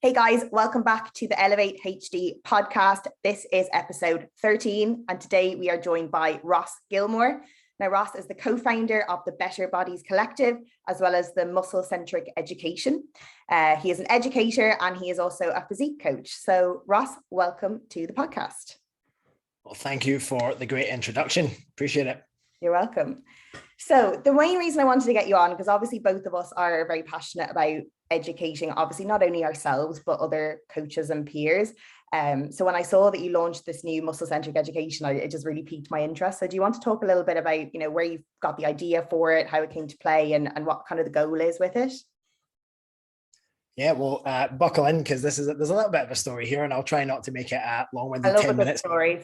Hey guys, welcome back to the Elevate HD podcast. This is episode 13, and today we are joined by Ross Gilmour. Now, Ross is the co-founder of the Better Bodies Collective, as well as the MuscleCentric education. He is an educator and he is also a physique coach. So Ross, welcome to the podcast. Well, thank you for the great introduction. Appreciate it. You're welcome. So the main reason I wanted to get you on, because obviously both of us are very passionate about educating, obviously not only ourselves, but other coaches and peers. So when I saw that you launched this new MuscleCentric education, it just really piqued my interest. So do you want to talk a little bit about, where you got the idea for it, how it came to play, and what kind of the goal is with it? Yeah, well, buckle in, because there's a little bit of a story here, and I'll try not to make it long-winded. I love 10 minutes story.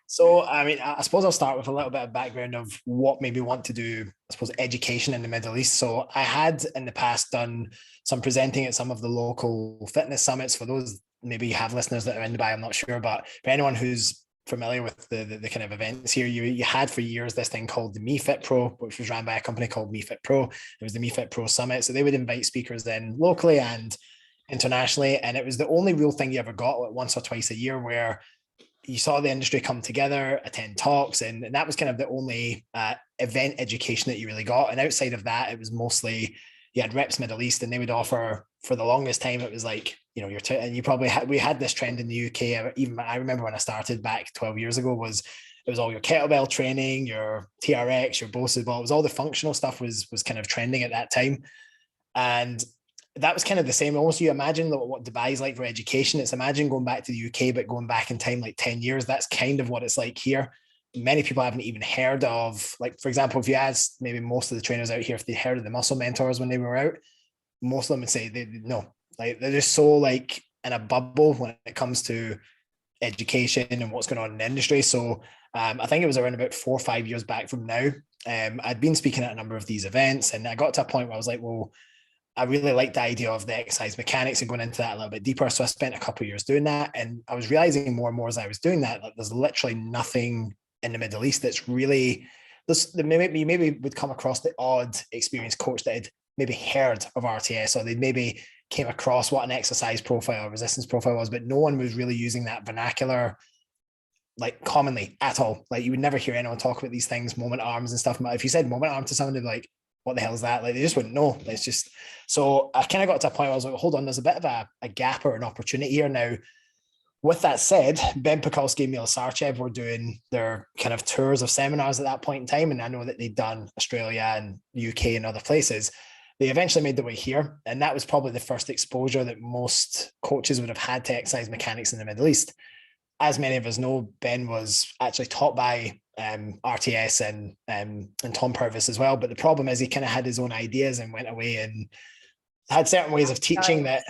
So, I suppose I'll start with a little bit of background of what made me want to do, I suppose, education in the Middle East. So I had in the past done some presenting at some of the local fitness summits. For those, maybe you have listeners that are in Dubai, I'm not sure, but for anyone who's familiar with the kind of events here, you had for years this thing called the MeFit Pro, which was run by a company called MeFit Pro. It was the MeFit Pro Summit. So they would invite speakers then locally and internationally. And it was the only real thing you ever got, like once or twice a year, where you saw the industry come together, attend talks, and that was kind of the only event education that you really got. And outside of that, it was mostly, you had Reps Middle East, and they would offer, for the longest time, it was like, and you probably we had this trend in the UK. Even I remember when I started back 12 years ago, it was all your kettlebell training, your TRX, your BOSU ball. It was all the functional stuff was kind of trending at that time. And that was kind of the same. Almost, you imagine what Dubai is like for education. It's imagine going back to the UK, but going back in time like 10 years. That's kind of what it's like here. Many people haven't even heard of, like, for example, if you ask maybe most of the trainers out here if they heard of the muscle mentors when they were out, most of them would say they no. Like, they're just so like in a bubble when it comes to education and what's going on in the industry. So I think it was around about 4 or 5 years back from now. I'd been speaking at a number of these events, and I got to a point where I was like, well, I really liked the idea of the exercise mechanics and going into that a little bit deeper. So I spent a couple of years doing that. And I was realizing more and more as I was doing that, like, there's literally nothing in the Middle East that's really, you maybe would come across the odd experienced coach that had maybe heard of RTS, or they'd maybe came across what an exercise profile or resistance profile was, but no one was really using that vernacular like commonly at all. Like, you would never hear anyone talk about these things, moment arms and stuff. If you said moment arm to someone, they'd be like, what the hell is that? Like, they just wouldn't know. It's just, so I kind of got to a point where I was like, hold on, there's a bit of a gap or an opportunity here now. With that said, Ben Pakulski and Mil Sarchev were doing their kind of tours of seminars at that point in time. And I know that they'd done Australia and UK and other places. They eventually made their way here. And that was probably the first exposure that most coaches would have had to exercise mechanics in the Middle East. As many of us know, Ben was actually taught by RTS and Tom Purvis as well. But the problem is he kind of had his own ideas and went away and had certain ways of teaching that,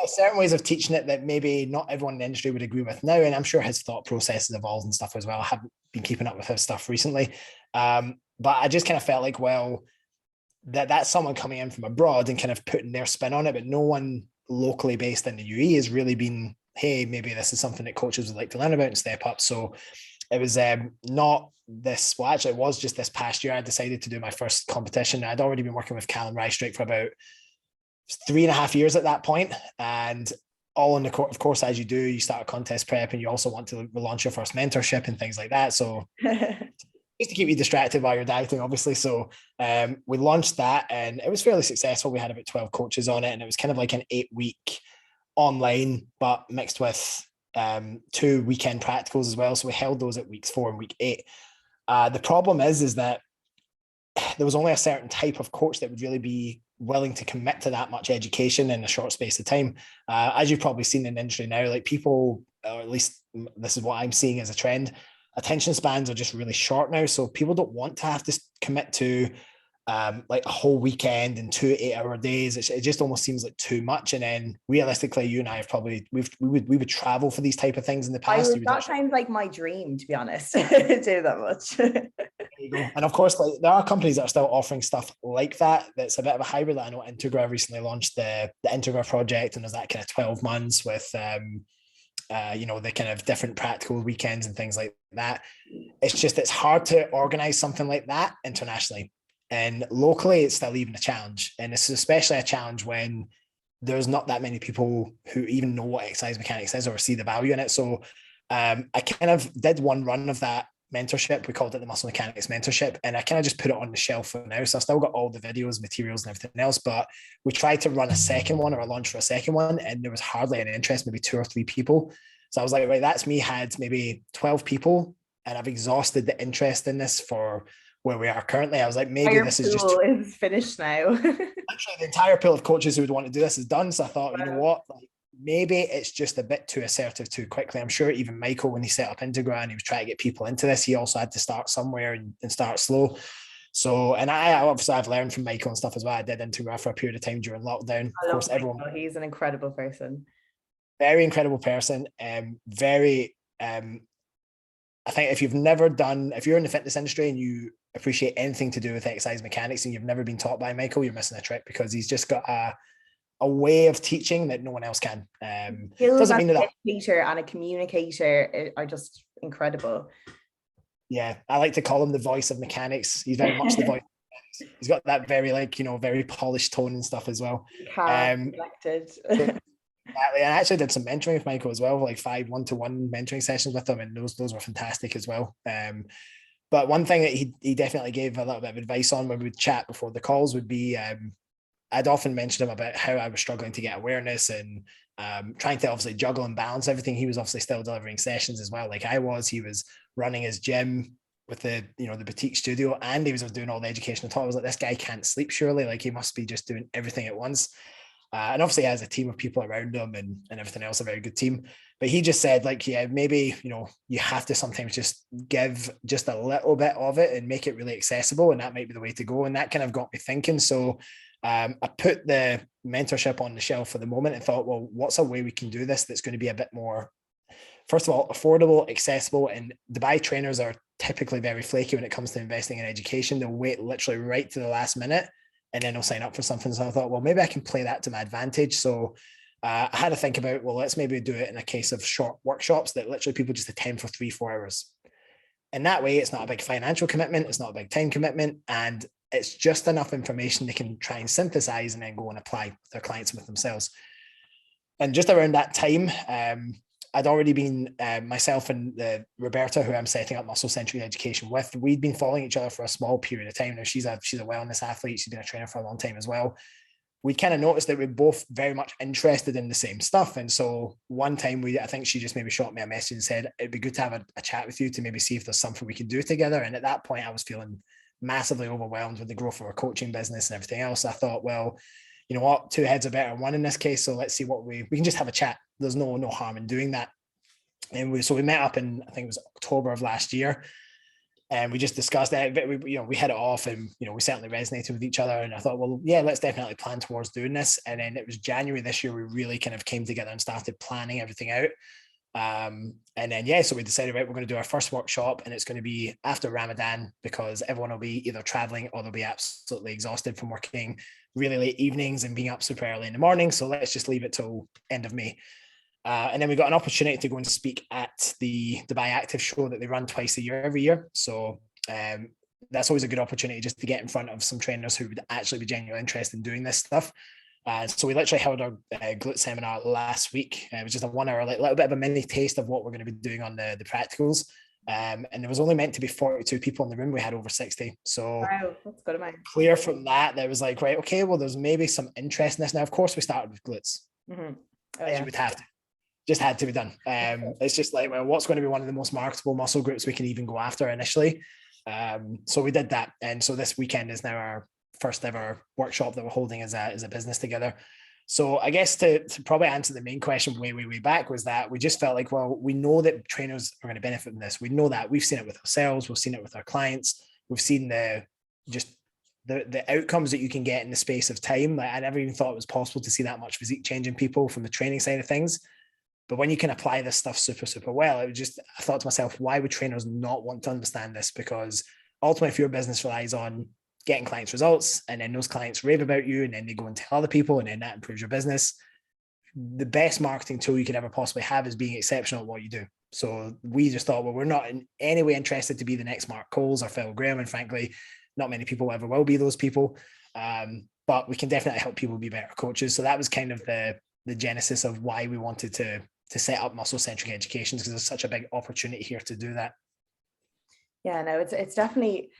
certain ways of teaching it that maybe not everyone in the industry would agree with now. And I'm sure his thought process has evolved and stuff as well. I haven't been keeping up with his stuff recently. But I just kind of felt like, well, that's someone coming in from abroad and kind of putting their spin on it, but no one locally based in the UAE has really been, hey, maybe this is something that coaches would like to learn about and step up. So it was not this, well, actually it was just this past year I decided to do my first competition. I'd already been working with Callum Rystrike for about 3.5 years at that point, and all in the course, of course, as you do, you start a contest prep and you also want to launch your first mentorship and things like that. So just to keep you distracted while you're dieting, obviously. So we launched that and it was fairly successful. We had about 12 coaches on it, and it was kind of like an 8-week online, but mixed with 2 weekend practicals as well. So we held those at weeks 4 and week 8. The problem is that there was only a certain type of coach that would really be willing to commit to that much education in a short space of time. As you've probably seen in the industry now, like, people, or at least this is what I'm seeing as a trend, attention spans are just really short now. So people don't want to have to commit to like a whole weekend and 2 8-hour days. It just almost seems like too much. And then realistically, you and I have probably, we would travel for these type of things in the past. That sounds like my dream, to be honest, to do that much. There you go. And of course, like, there are companies that are still offering stuff like that. That's a bit of a hybrid. I know Integra recently launched the Integra project, and there's that kind of 12 months with the kind of different practical weekends and things like that. It's just, it's hard to organize something like that internationally. And locally, it's still even a challenge. And it's especially a challenge when there's not that many people who even know what exercise mechanics is or see the value in it. So I kind of did one run of that mentorship. We called it the Muscle Mechanics Mentorship. And I kind of just put it on the shelf for now. So I've still got all the videos, materials, and everything else. But we tried to run a second one, or a launch for a second one, and there was hardly any interest, maybe 2 or 3 people. So I was like, right, that's me, had maybe 12 people, and I've exhausted the interest in this for where we are currently. I was like, maybe this is just is finished now. Actually, the entire pool of coaches who would want to do this is done. So I thought, you know what, like, maybe it's just a bit too assertive too quickly. I'm sure even Michael, when he set up Integra and he was trying to get people into this, he also had to start somewhere and start slow. So, and I obviously, I've learned from Michael and stuff as well. I did Integra for a period of time during lockdown. Of course, everyone. He's an incredible person. Very incredible person. I think if you're in the fitness industry and you appreciate anything to do with exercise mechanics and you've never been taught by Michael, you're missing a trick, because he's just got a way of teaching that no one else can. Doesn't mean that educator and a communicator are just incredible. Yeah, I like to call him the voice of mechanics. He's very much the voice. He's got that very, like, very polished tone and stuff as well. Exactly. I actually did some mentoring with Michael as well, like 5 one-to-one mentoring sessions with him, and those were fantastic as well. But one thing that he definitely gave a little bit of advice on when we would chat before the calls would be, I'd often mentioned him about how I was struggling to get awareness and trying to obviously juggle and balance everything. He was obviously still delivering sessions as well, like I was. He was running his gym with the boutique studio, and he was doing all the educational talk. I was like, this guy can't sleep, surely. Like, he must be just doing everything at once. And obviously he has a team of people around him and everything else, a very good team. But he just said, like, yeah, maybe, you have to sometimes just give just a little bit of it and make it really accessible. And that might be the way to go. And that kind of got me thinking. So I put the mentorship on the shelf for the moment and thought, well, what's a way we can do this that's going to be a bit more, first of all, affordable, accessible. And Dubai trainers are typically very flaky when it comes to investing in education. They'll wait literally right to the last minute, and then they'll sign up for something. So I thought, well, maybe I can play that to my advantage. So I had to think about, well, let's maybe do it in a case of short workshops that literally people just attend for 3-4 hours. And that way, it's not a big financial commitment. It's not a big time commitment. And it's just enough information they can try and synthesize and then go and apply with their clients and with themselves. And just around that time, I'd already been, myself and Roberta, who I'm setting up MuscleCentric education with, we'd been following each other for a small period of time. Now, she's a wellness athlete. She's been a trainer for a long time as well. We kind of noticed that we're both very much interested in the same stuff. And so one time I think she just maybe shot me a message and said, it'd be good to have a chat with you to maybe see if there's something we can do together. And at that point, I was feeling massively overwhelmed with the growth of our coaching business and everything else. I thought, well, you know what, 2 heads are better than one in this case. So let's see what we can just have a chat. There's no harm in doing that. And we met up in, I think it was October of last year. And we just discussed that. We hit it off, and we certainly resonated with each other. And I thought, well, yeah, let's definitely plan towards doing this. And then it was January this year we really kind of came together and started planning everything out. And then so we decided, right, we're going to do our first workshop, and it's going to be after Ramadan, because everyone will be either traveling or they'll be absolutely exhausted from working really late evenings and being up super early in the morning. So let's just leave it till end of May. And then we got an opportunity to go and speak at the Dubai Active Show that they run twice a year every year. So that's always a good opportunity just to get in front of some trainers who would actually be genuinely interested in doing this stuff. So we literally held our glute seminar last week. It was just a 1 hour, like little bit of a mini taste of what we're going to be doing on the practicals. And there was only meant to be 42 people in the room. We had over 60. So wow, that's good amount. Clear from that, there was like, right, okay, well, there's maybe some interest in this. Now, of course, we started with glutes. Mm-hmm. As you would have to. Just had to be done. It's just like, well, what's going to be one of the most marketable muscle groups we can even go after initially? So we did that. And so this weekend is now our first ever workshop that we're holding as a business together. So I guess to probably answer the main question way back was that we just felt like, well, we know that trainers are going to benefit from this. We know that. We've seen it with ourselves. We've seen it with our clients. We've seen the outcomes that you can get in the space of time. Like, I never even thought it was possible to see that much physique change in people from the training side of things. But when you can apply this stuff super, super well, I thought to myself, why would trainers not want to understand this? Because ultimately, if your business relies on getting clients results, and then those clients rave about you, and then they go and tell other people, and then that improves your business, the best marketing tool you could ever possibly have is being exceptional at what you do. So we just thought, well, we're not in any way interested to be the next Mark Coles or Phil Graham. And frankly, not many people ever will be those people. But we can definitely help people be better coaches. So that was kind of the genesis of why we wanted to set up MuscleCentric Education, because there's such a big opportunity here to do that. Yeah, no, it's definitely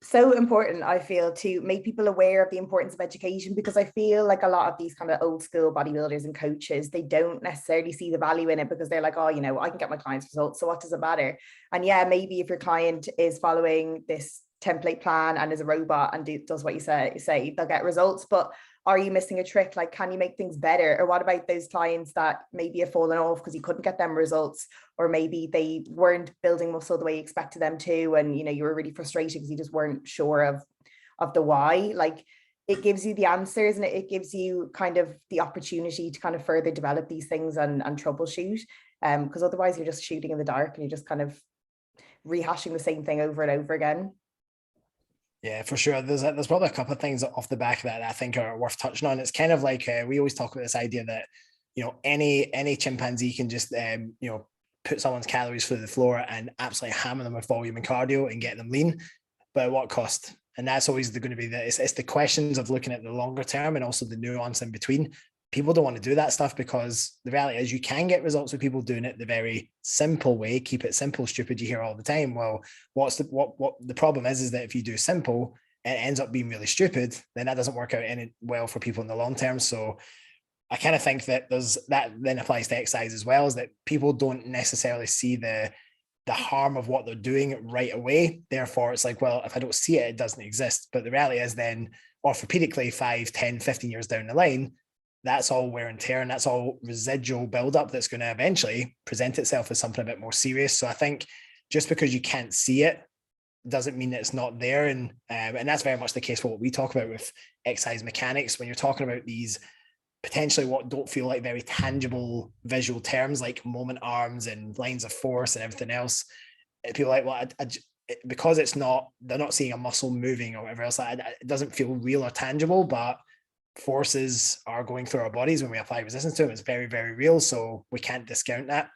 so important, I feel, to make people aware of the importance of education, because I feel like a lot of these kind of old school bodybuilders and coaches, they don't necessarily see the value in it, because they're like, oh, you know, I can get my clients results, so what does it matter? And yeah, maybe if your client is following this template plan and is a robot and does what you say, they'll get results. But are you missing a trick? Like, can you make things better? Or what about those clients that maybe have fallen off because you couldn't get them results, or maybe they weren't building muscle the way you expected them to, and you know, you were really frustrated because you just weren't sure of the why? Like, it gives you the answers, and it gives you kind of the opportunity to kind of further develop these things and troubleshoot, because otherwise you're just shooting in the dark and you're just kind of rehashing the same thing over and over again. Yeah, for sure. There's probably a couple of things off the back of that I think are worth touching on. It's kind of like we always talk about this idea that, you know, any chimpanzee can just you know, put someone's calories through the floor and absolutely hammer them with volume and cardio and get them lean, but at what cost? And that's always going to be it's the questions of looking at the longer term and also the nuance in between. People don't want to do that stuff, because the reality is you can get results with people doing it the very simple way. Keep it simple, stupid, you hear all the time. Well, what the problem is that if you do simple and it ends up being really stupid, then that doesn't work out any well for people in the long term. So I kind of think that that then applies to exercise as well, is that people don't necessarily see the harm of what they're doing right away. Therefore, it's like, well, if I don't see it, it doesn't exist. But the reality is then orthopedically 5, 10, 15 years down the line, that's all wear and tear, and that's all residual buildup that's going to eventually present itself as something a bit more serious. So I think just because you can't see it doesn't mean that it's not there. And that's very much the case for what we talk about with exercise mechanics. When you're talking about these potentially what don't feel like very tangible visual terms like moment arms and lines of force and everything else, people are like, well, because they're not seeing a muscle moving or whatever else, it doesn't feel real or tangible, but forces are going through our bodies when we apply resistance to them. It's very, very real. So we can't discount that.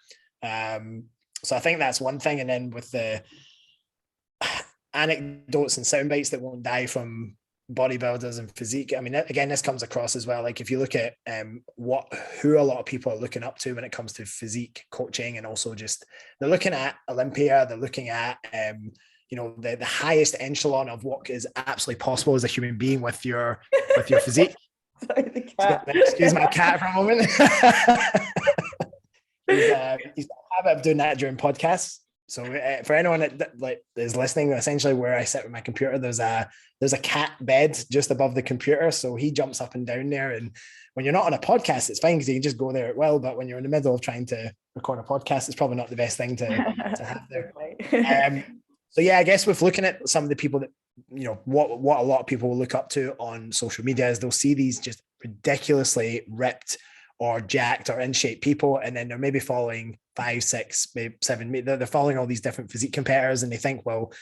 So I think that's one thing. And then with the anecdotes and sound bites that won't die from bodybuilders and physique, I mean, again, this comes across as well. Like if you look at who a lot of people are looking up to when it comes to physique coaching, and also just they're looking at Olympia, they're looking at you know, the highest echelon of what is absolutely possible as a human being with your physique. Sorry, the cat. Excuse my cat for a moment. He's got a habit of doing that during podcasts. So for anyone that is listening, essentially where I sit with my computer, there's a cat bed just above the computer. So he jumps up and down there. And when you're not on a podcast, it's fine because you can just go there at will. But when you're in the middle of trying to record a podcast, it's probably not the best thing to have there. So yeah, I guess with looking at some of the people that, you know, what a lot of people will look up to on social media is they'll see these just ridiculously ripped or jacked or in shape people, and then they're maybe following 5, 6, maybe 7. They're following all these different physique competitors, and they think, well,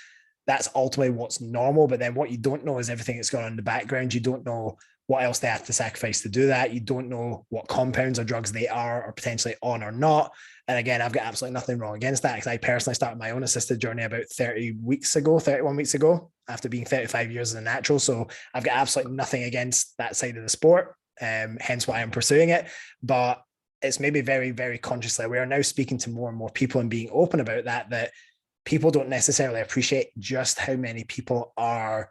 that's ultimately what's normal. But then what you don't know is everything that's going on in the background. You don't know what else they have to sacrifice to do that. You don't know what compounds or drugs they are or potentially on or not. And again, I've got absolutely nothing wrong against that, because I personally started my own assisted journey about 31 weeks ago, after being 35 years as a natural. So I've got absolutely nothing against that side of the sport, hence why I'm pursuing it. But it's maybe very, very consciously, we are now speaking to more and more people and being open about that people don't necessarily appreciate just how many people are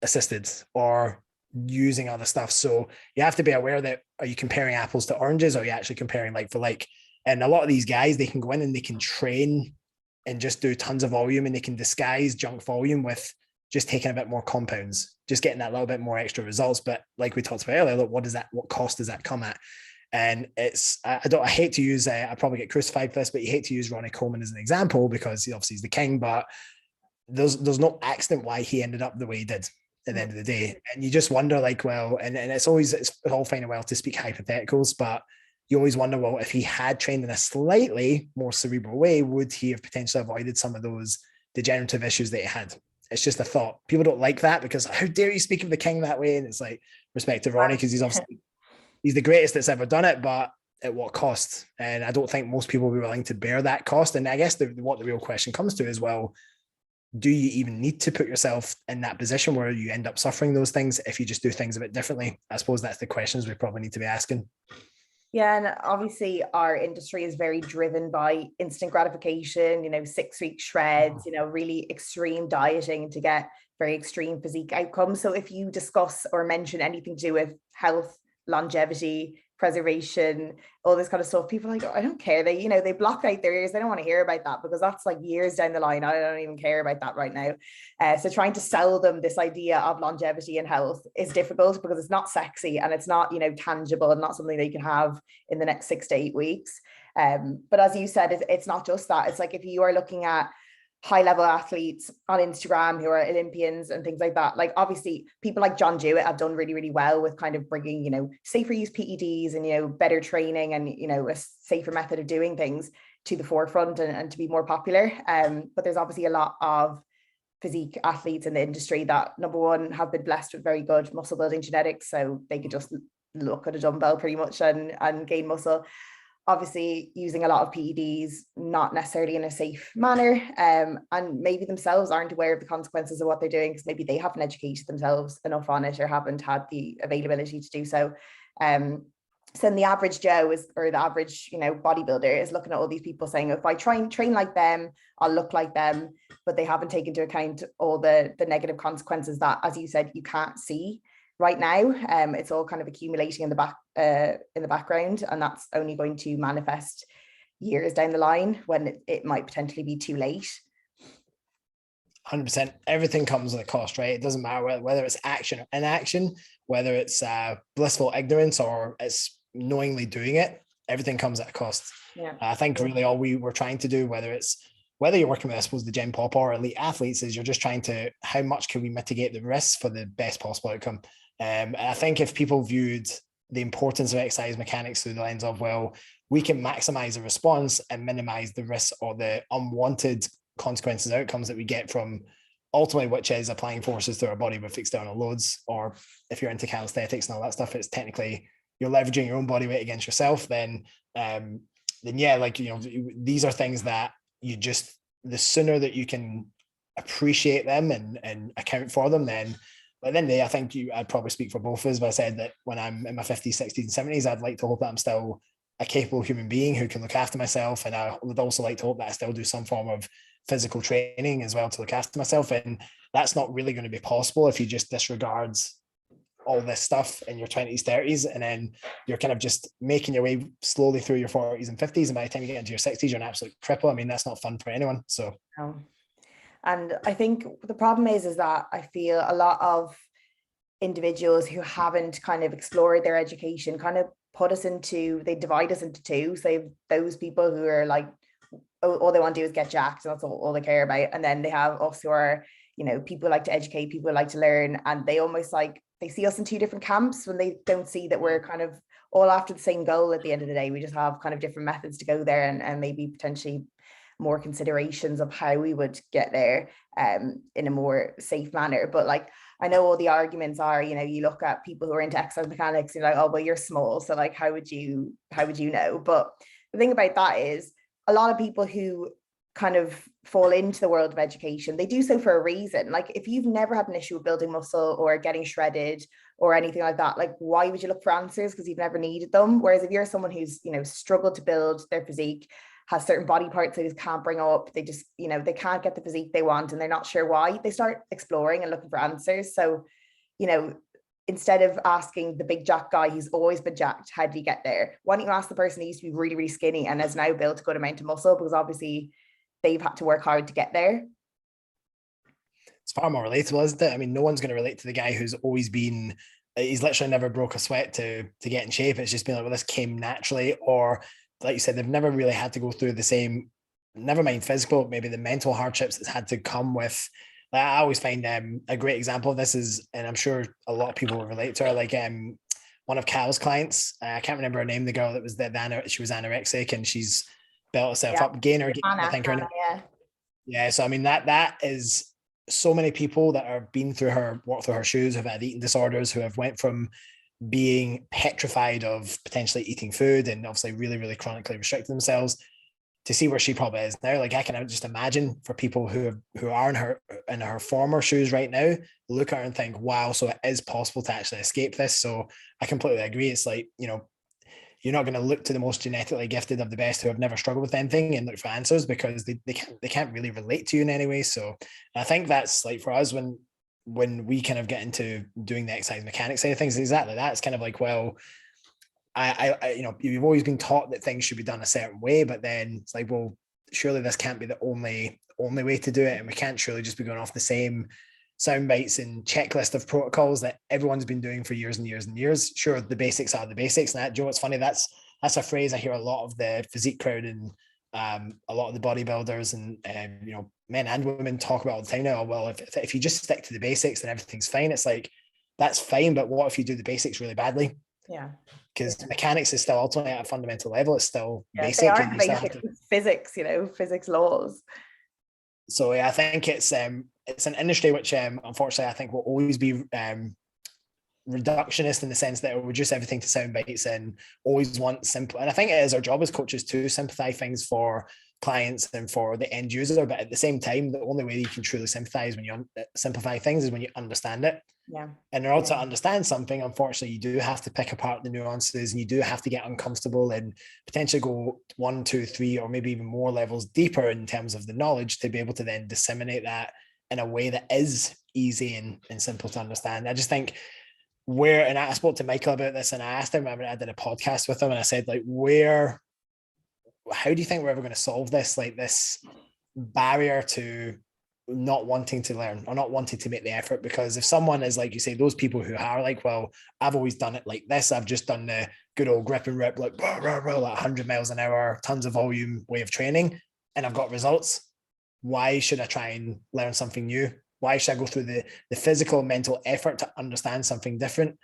assisted or using other stuff. So you have to be aware that, are you comparing apples to oranges, or are you actually comparing like for like? And a lot of these guys, they can go in and they can train and just do tons of volume, and they can disguise junk volume with just taking a bit more compounds, just getting that little bit more extra results. But like we talked about earlier, look, what cost does that come at? And it's, I hate to use, I probably get crucified for this, but you hate to use Ronnie Coleman as an example because obviously he's the king, but there's no accident why he ended up the way he did at the end of the day. And you just wonder, like, well, and it's all fine and well to speak hypotheticals, but you always wonder, well, if he had trained in a slightly more cerebral way, would he have potentially avoided some of those degenerative issues that he had? It's just a thought. People don't like that because how dare you speak of the king that way? And it's like, respect to Ronnie, because he's the greatest that's ever done it, but at what cost? And I don't think most people will be willing to bear that cost. And I guess what the real question comes to is, well, do you even need to put yourself in that position where you end up suffering those things if you just do things a bit differently? I suppose that's the questions we probably need to be asking. Yeah, and obviously our industry is very driven by instant gratification, 6-week shreds, really extreme dieting to get very extreme physique outcomes. So if you discuss or mention anything to do with health, longevity, preservation, all this kind of stuff, people are like, oh, I don't care. They block out their ears. They don't want to hear about that because that's like years down the line. I don't even care about that right now. So trying to sell them this idea of longevity and health is difficult because it's not sexy and it's not, tangible and not something that you can have in the next 6 to 8 weeks. But as you said, it's not just that. It's like if you are looking at high level athletes on Instagram who are Olympians and things like that, like obviously people like John Jewett have done really, really well with kind of bringing, safer use PEDs and, better training and, a safer method of doing things to the forefront and to be more popular. But there's obviously a lot of physique athletes in the industry that, number one, have been blessed with very good muscle building genetics. So they could just look at a dumbbell pretty much and gain muscle. Obviously using a lot of PEDs, not necessarily in a safe manner, and maybe themselves aren't aware of the consequences of what they're doing because maybe they haven't educated themselves enough on it or haven't had the availability to do so. So then the average Joe or the average, bodybuilder is looking at all these people saying, if I try and train like them, I'll look like them, but they haven't taken into account all the negative consequences that, as you said, you can't see right now. It's all kind of accumulating in the background, and that's only going to manifest years down the line when it might potentially be too late. 100%. Everything comes with a cost, right? It doesn't matter whether it's action or inaction, whether it's blissful ignorance or it's knowingly doing it. Everything comes at a cost. Yeah. I think really all we were trying to do, whether you're working with, I suppose, the Gen Pop or elite athletes, is you're just trying to, how much can we mitigate the risks for the best possible outcome? And I think if people viewed the importance of exercise mechanics through the lens of, well, we can maximize the response and minimize the risks or the unwanted consequences, outcomes that we get from ultimately, which is applying forces to our body with external loads, or if you're into calisthenics and all that stuff, it's technically you're leveraging your own body weight against yourself, then yeah, like, these are things that you just, the sooner that you can appreciate them and account for them, then at the end of the day, I think I'd probably speak for both of us, but I said that when I'm in my 50s, 60s and 70s, I'd like to hope that I'm still a capable human being who can look after myself. And I would also like to hope that I still do some form of physical training as well to look after myself. And that's not really going to be possible if you just disregard all this stuff in your 20s, 30s, and then you're kind of just making your way slowly through your 40s and 50s. And by the time you get into your 60s, you're an absolute cripple. I mean, that's not fun for anyone. So. No. And I think the problem is that I feel a lot of individuals who haven't kind of explored their education kind of they divide us into two. So those people who are like, all they want to do is get jacked, and that's all they care about. And then they have us who are, people who like to educate, people who like to learn, and they almost like, they see us in two different camps when they don't see that we're kind of all after the same goal at the end of the day. We just have kind of different methods to go there and maybe potentially more considerations of how we would get there in a more safe manner. But like, I know all the arguments are, you look at people who are into exercise mechanics, you're like, oh, well, you're small, so like, how would you know? But the thing about that is a lot of people who kind of fall into the world of education, they do so for a reason. Like, if you've never had an issue with building muscle or getting shredded or anything like that, like, why would you look for answers? Because you've never needed them. Whereas if you're someone who's, struggled to build their physique, has certain body parts they just can't bring up, they just, they can't get the physique they want and they're not sure why, they start exploring and looking for answers. So, instead of asking the big jack guy who's always been jacked, how did he get there? Why don't you ask the person who used to be really, really skinny and has now built a good amount of muscle, because obviously they've had to work hard to get there. It's far more relatable, isn't it? I mean, no one's going to relate to the guy who's always been, he's literally never broke a sweat to get in shape. It's just been like, well, this came naturally, or like you said, they've never really had to go through the same, never mind physical, maybe the mental hardships that's had to come with. I always find a great example of this is, and I'm sure a lot of people will relate to her, like one of Cal's clients, I can't remember her name, the girl that was she was anorexic and she's built herself up, Gainer, I think her name. Yeah, so I mean, that is so many people that are walked through her shoes, have had eating disorders, who have went from being petrified of potentially eating food and obviously really, really chronically restricting themselves to see where she probably is now. Like I can just imagine for people who are in her former shoes right now, look at her and think, wow, so it is possible to actually escape this. So I completely agree. It's like, you know, you're not going to look to the most genetically gifted of the best who have never struggled with anything and look for answers, because they can't really relate to you in any way. So I think that's like for us, when we kind of get into doing the exercise mechanics side of things, exactly that. It's kind of like, well, I you know, you've always been taught that things should be done a certain way, but then it's like, well, surely this can't be the only way to do it, and we can't surely just be going off the same sound bites and checklist of protocols that everyone's been doing for years and years and years. Sure, the basics are the basics, and that, Joe, it's funny, that's a phrase I hear a lot of the physique crowd and a lot of the bodybuilders and you know, men and women talk about all the time now. Well, if you just stick to the basics, then everything's fine. It's like, that's fine, but what if you do the basics really badly? Yeah, because mechanics is still ultimately at a fundamental level. It's still basic. They are basic physics, you know, physics laws. So yeah, I think it's an industry which unfortunately I think will always be reductionist in the sense that it will reduce everything to sound bites and always want simple. And I think it is our job as coaches to simplify things for clients and for the end user. But at the same time, the only way you can truly sympathize when you simplify things is when you understand it. Yeah. And in order to understand something, unfortunately, you do have to pick apart the nuances, and you do have to get uncomfortable and potentially go 1, 2, 3, or maybe even more levels deeper in terms of the knowledge to be able to then disseminate that in a way that is easy and simple to understand. I just think and I spoke to Michael about this, and I asked him, I did a podcast with him, and I said, like, how do you think we're ever going to solve this? Like, this barrier to not wanting to learn or not wanting to make the effort? Because if someone is, like you say, those people who are like, well, I've always done it like this, I've just done the good old grip and rip, like, like 100 miles an hour, tons of volume way of training, and I've got results. Why should I try and learn something new? Why should I go through the physical and mental effort to understand something different?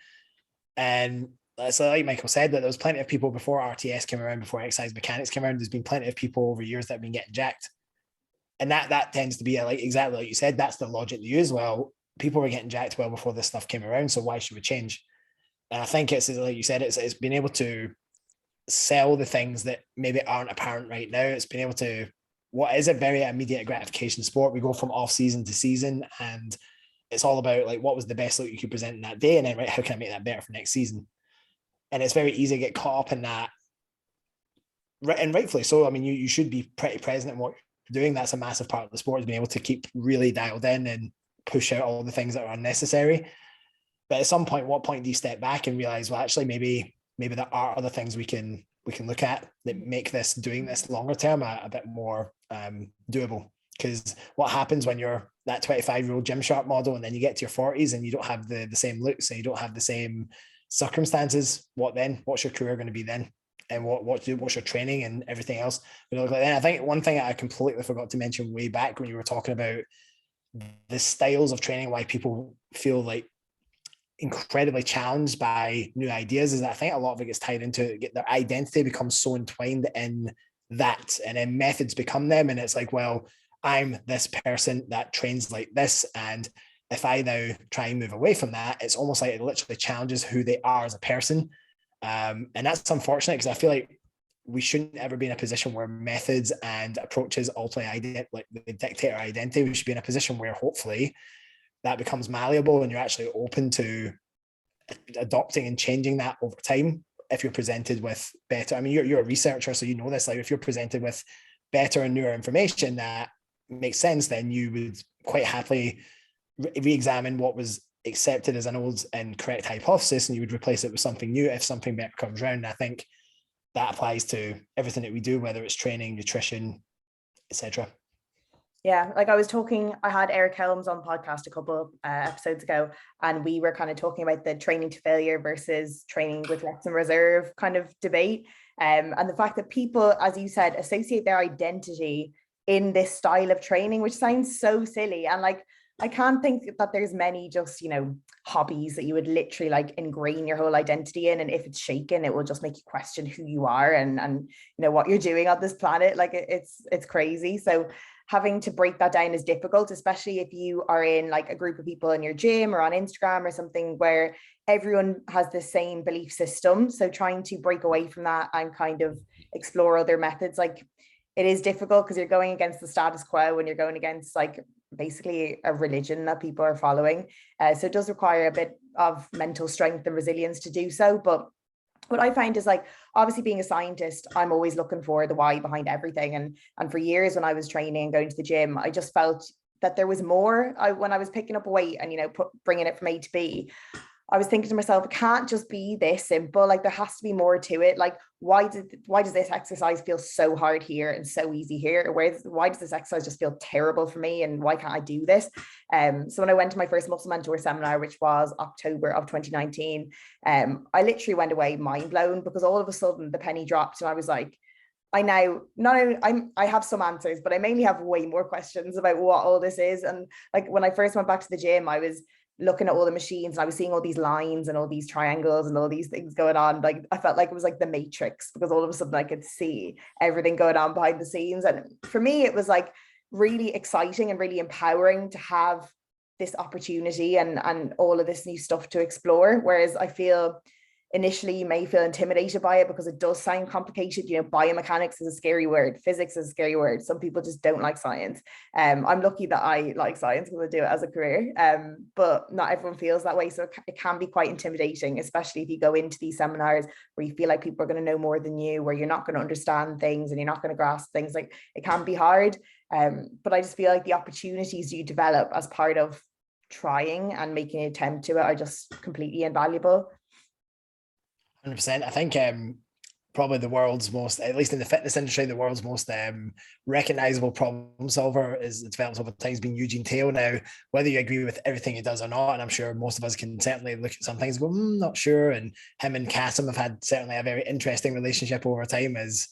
And so, like Michael said, that there was plenty of people before RTS came around, before exercise mechanics came around. There's been plenty of people over years that have been getting jacked. And that tends to be like exactly like you said, that's the logic to use. Well, people were getting jacked well before this stuff came around, so why should we change? And I think it's, like you said, it's being able to sell the things that maybe aren't apparent right now. It's been able to, what is a very immediate gratification sport. We go from off season to season, and it's all about like, what was the best look you could present in that day, and then right, how can I make that better for next season? And it's very easy to get caught up in that, and rightfully so. I mean, you should be pretty present in what you're doing. That's a massive part of the sport, is being able to keep really dialed in and push out all the things that are unnecessary. But at some point, what point do you step back and realize, well, actually, maybe there are other things we can look at that make doing this longer term a bit more doable? Because what happens when you're that 25-year-old Gymshark model, and then you get to your 40s and you don't have the same looks and you don't have the same circumstances? What then? What's your career going to be then? And what's your training and everything else? But I think one thing I completely forgot to mention way back when you were talking about the styles of training, why people feel like incredibly challenged by new ideas, is that I think a lot of it gets tied into their identity becomes so entwined in that, and then methods become them. And it's like, well, I'm this person that trains like this, and if I now try and move away from that, it's almost like it literally challenges who they are as a person. And that's unfortunate, because I feel like we shouldn't ever be in a position where methods and approaches ultimately dictate our identity. We should be in a position where hopefully that becomes malleable and you're actually open to adopting and changing that over time. If you're presented with better, I mean, you're a researcher, so you know this, like if you're presented with better and newer information that makes sense, then you would quite happily re-examine what was accepted as an old and correct hypothesis, and you would replace it with something new if something better comes around. And I think that applies to everything that we do, whether it's training, nutrition, etc. Yeah, like I had Eric Helms on the podcast a couple episodes ago, and we were kind of talking about the training to failure versus training with reps and reserve kind of debate. And the fact that people, as you said, associate their identity in this style of training, which sounds so silly. And like, I can't think that there's many just, you know, hobbies that you would literally like ingrain your whole identity in. And if it's shaken, it will just make you question who you are and you know, what you're doing on this planet. Like it's crazy. So having to break that down is difficult, especially if you are in like a group of people in your gym or on Instagram or something where everyone has the same belief system. So trying to break away from that and kind of explore other methods, like it is difficult because you're going against the status quo and you're going against like basically a religion that people are following. So it does require a bit of mental strength and resilience to do so. But what I find is like, obviously being a scientist, I'm always looking for the why behind everything. And for years when I was training and going to the gym, I just felt that there was more. When I was picking up a weight and, bringing it from A to B, I was thinking to myself, it can't just be this simple. Like there has to be more to it. Like why does this exercise feel so hard here and so easy here? Why does this exercise just feel terrible for me? And why can't I do this? So when I went to my first Muscle Mentor seminar, which was October of 2019, I literally went away mind blown, because all of a sudden the penny dropped and I was like, I have some answers, but I mainly have way more questions about what all this is. And like when I first went back to the gym, I was looking at all the machines and I was seeing all these lines and all these triangles and all these things going on. Like I felt like it was like the Matrix, because all of a sudden I could see everything going on behind the scenes. And for me, it was like really exciting and really empowering to have this opportunity and all of this new stuff to explore. Whereas I feel initially you may feel intimidated by it because it does sound complicated. Biomechanics is a scary word. Physics is a scary word. Some people just don't like science. I'm lucky that I like science because I do it as a career. But not everyone feels that way. So it can be quite intimidating, especially if you go into these seminars where you feel like people are going to know more than you, where you're not going to understand things and you're not going to grasp things. Like it can be hard. But I just feel like the opportunities you develop as part of trying and making an attempt to it are just completely invaluable. 100%. I think probably the world's most, at least in the fitness industry, the world's most recognizable problem solver is developed over time has been Eugene Tail. Now, whether you agree with everything he does or not, and I'm sure most of us can certainly look at some things and go, not sure. And him and Kasim have had certainly a very interesting relationship over time, as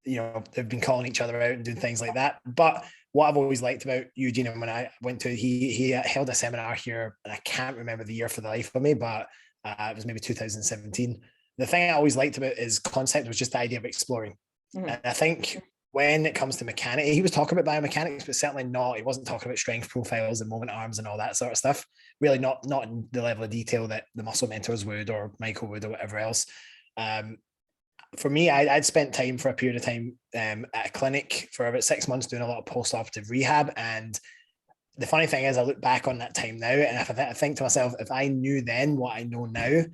they've been calling each other out and doing things like that. But what I've always liked about Eugene, and when I went to, he held a seminar here, and I can't remember the year for the life of me, but it was maybe 2017. The thing I always liked about his concept was just the idea of exploring. Mm-hmm. And I think when it comes to mechanics, he was talking about biomechanics, but certainly not, he wasn't talking about strength profiles and moment arms and all that sort of stuff. Really not in the level of detail that the muscle mentors would, or Michael would, or whatever else. For me, I'd spent time for a period of time at a clinic for about 6 months doing a lot of post-operative rehab. And the funny thing is, I look back on that time now, and I think to myself, if I knew then what I know now,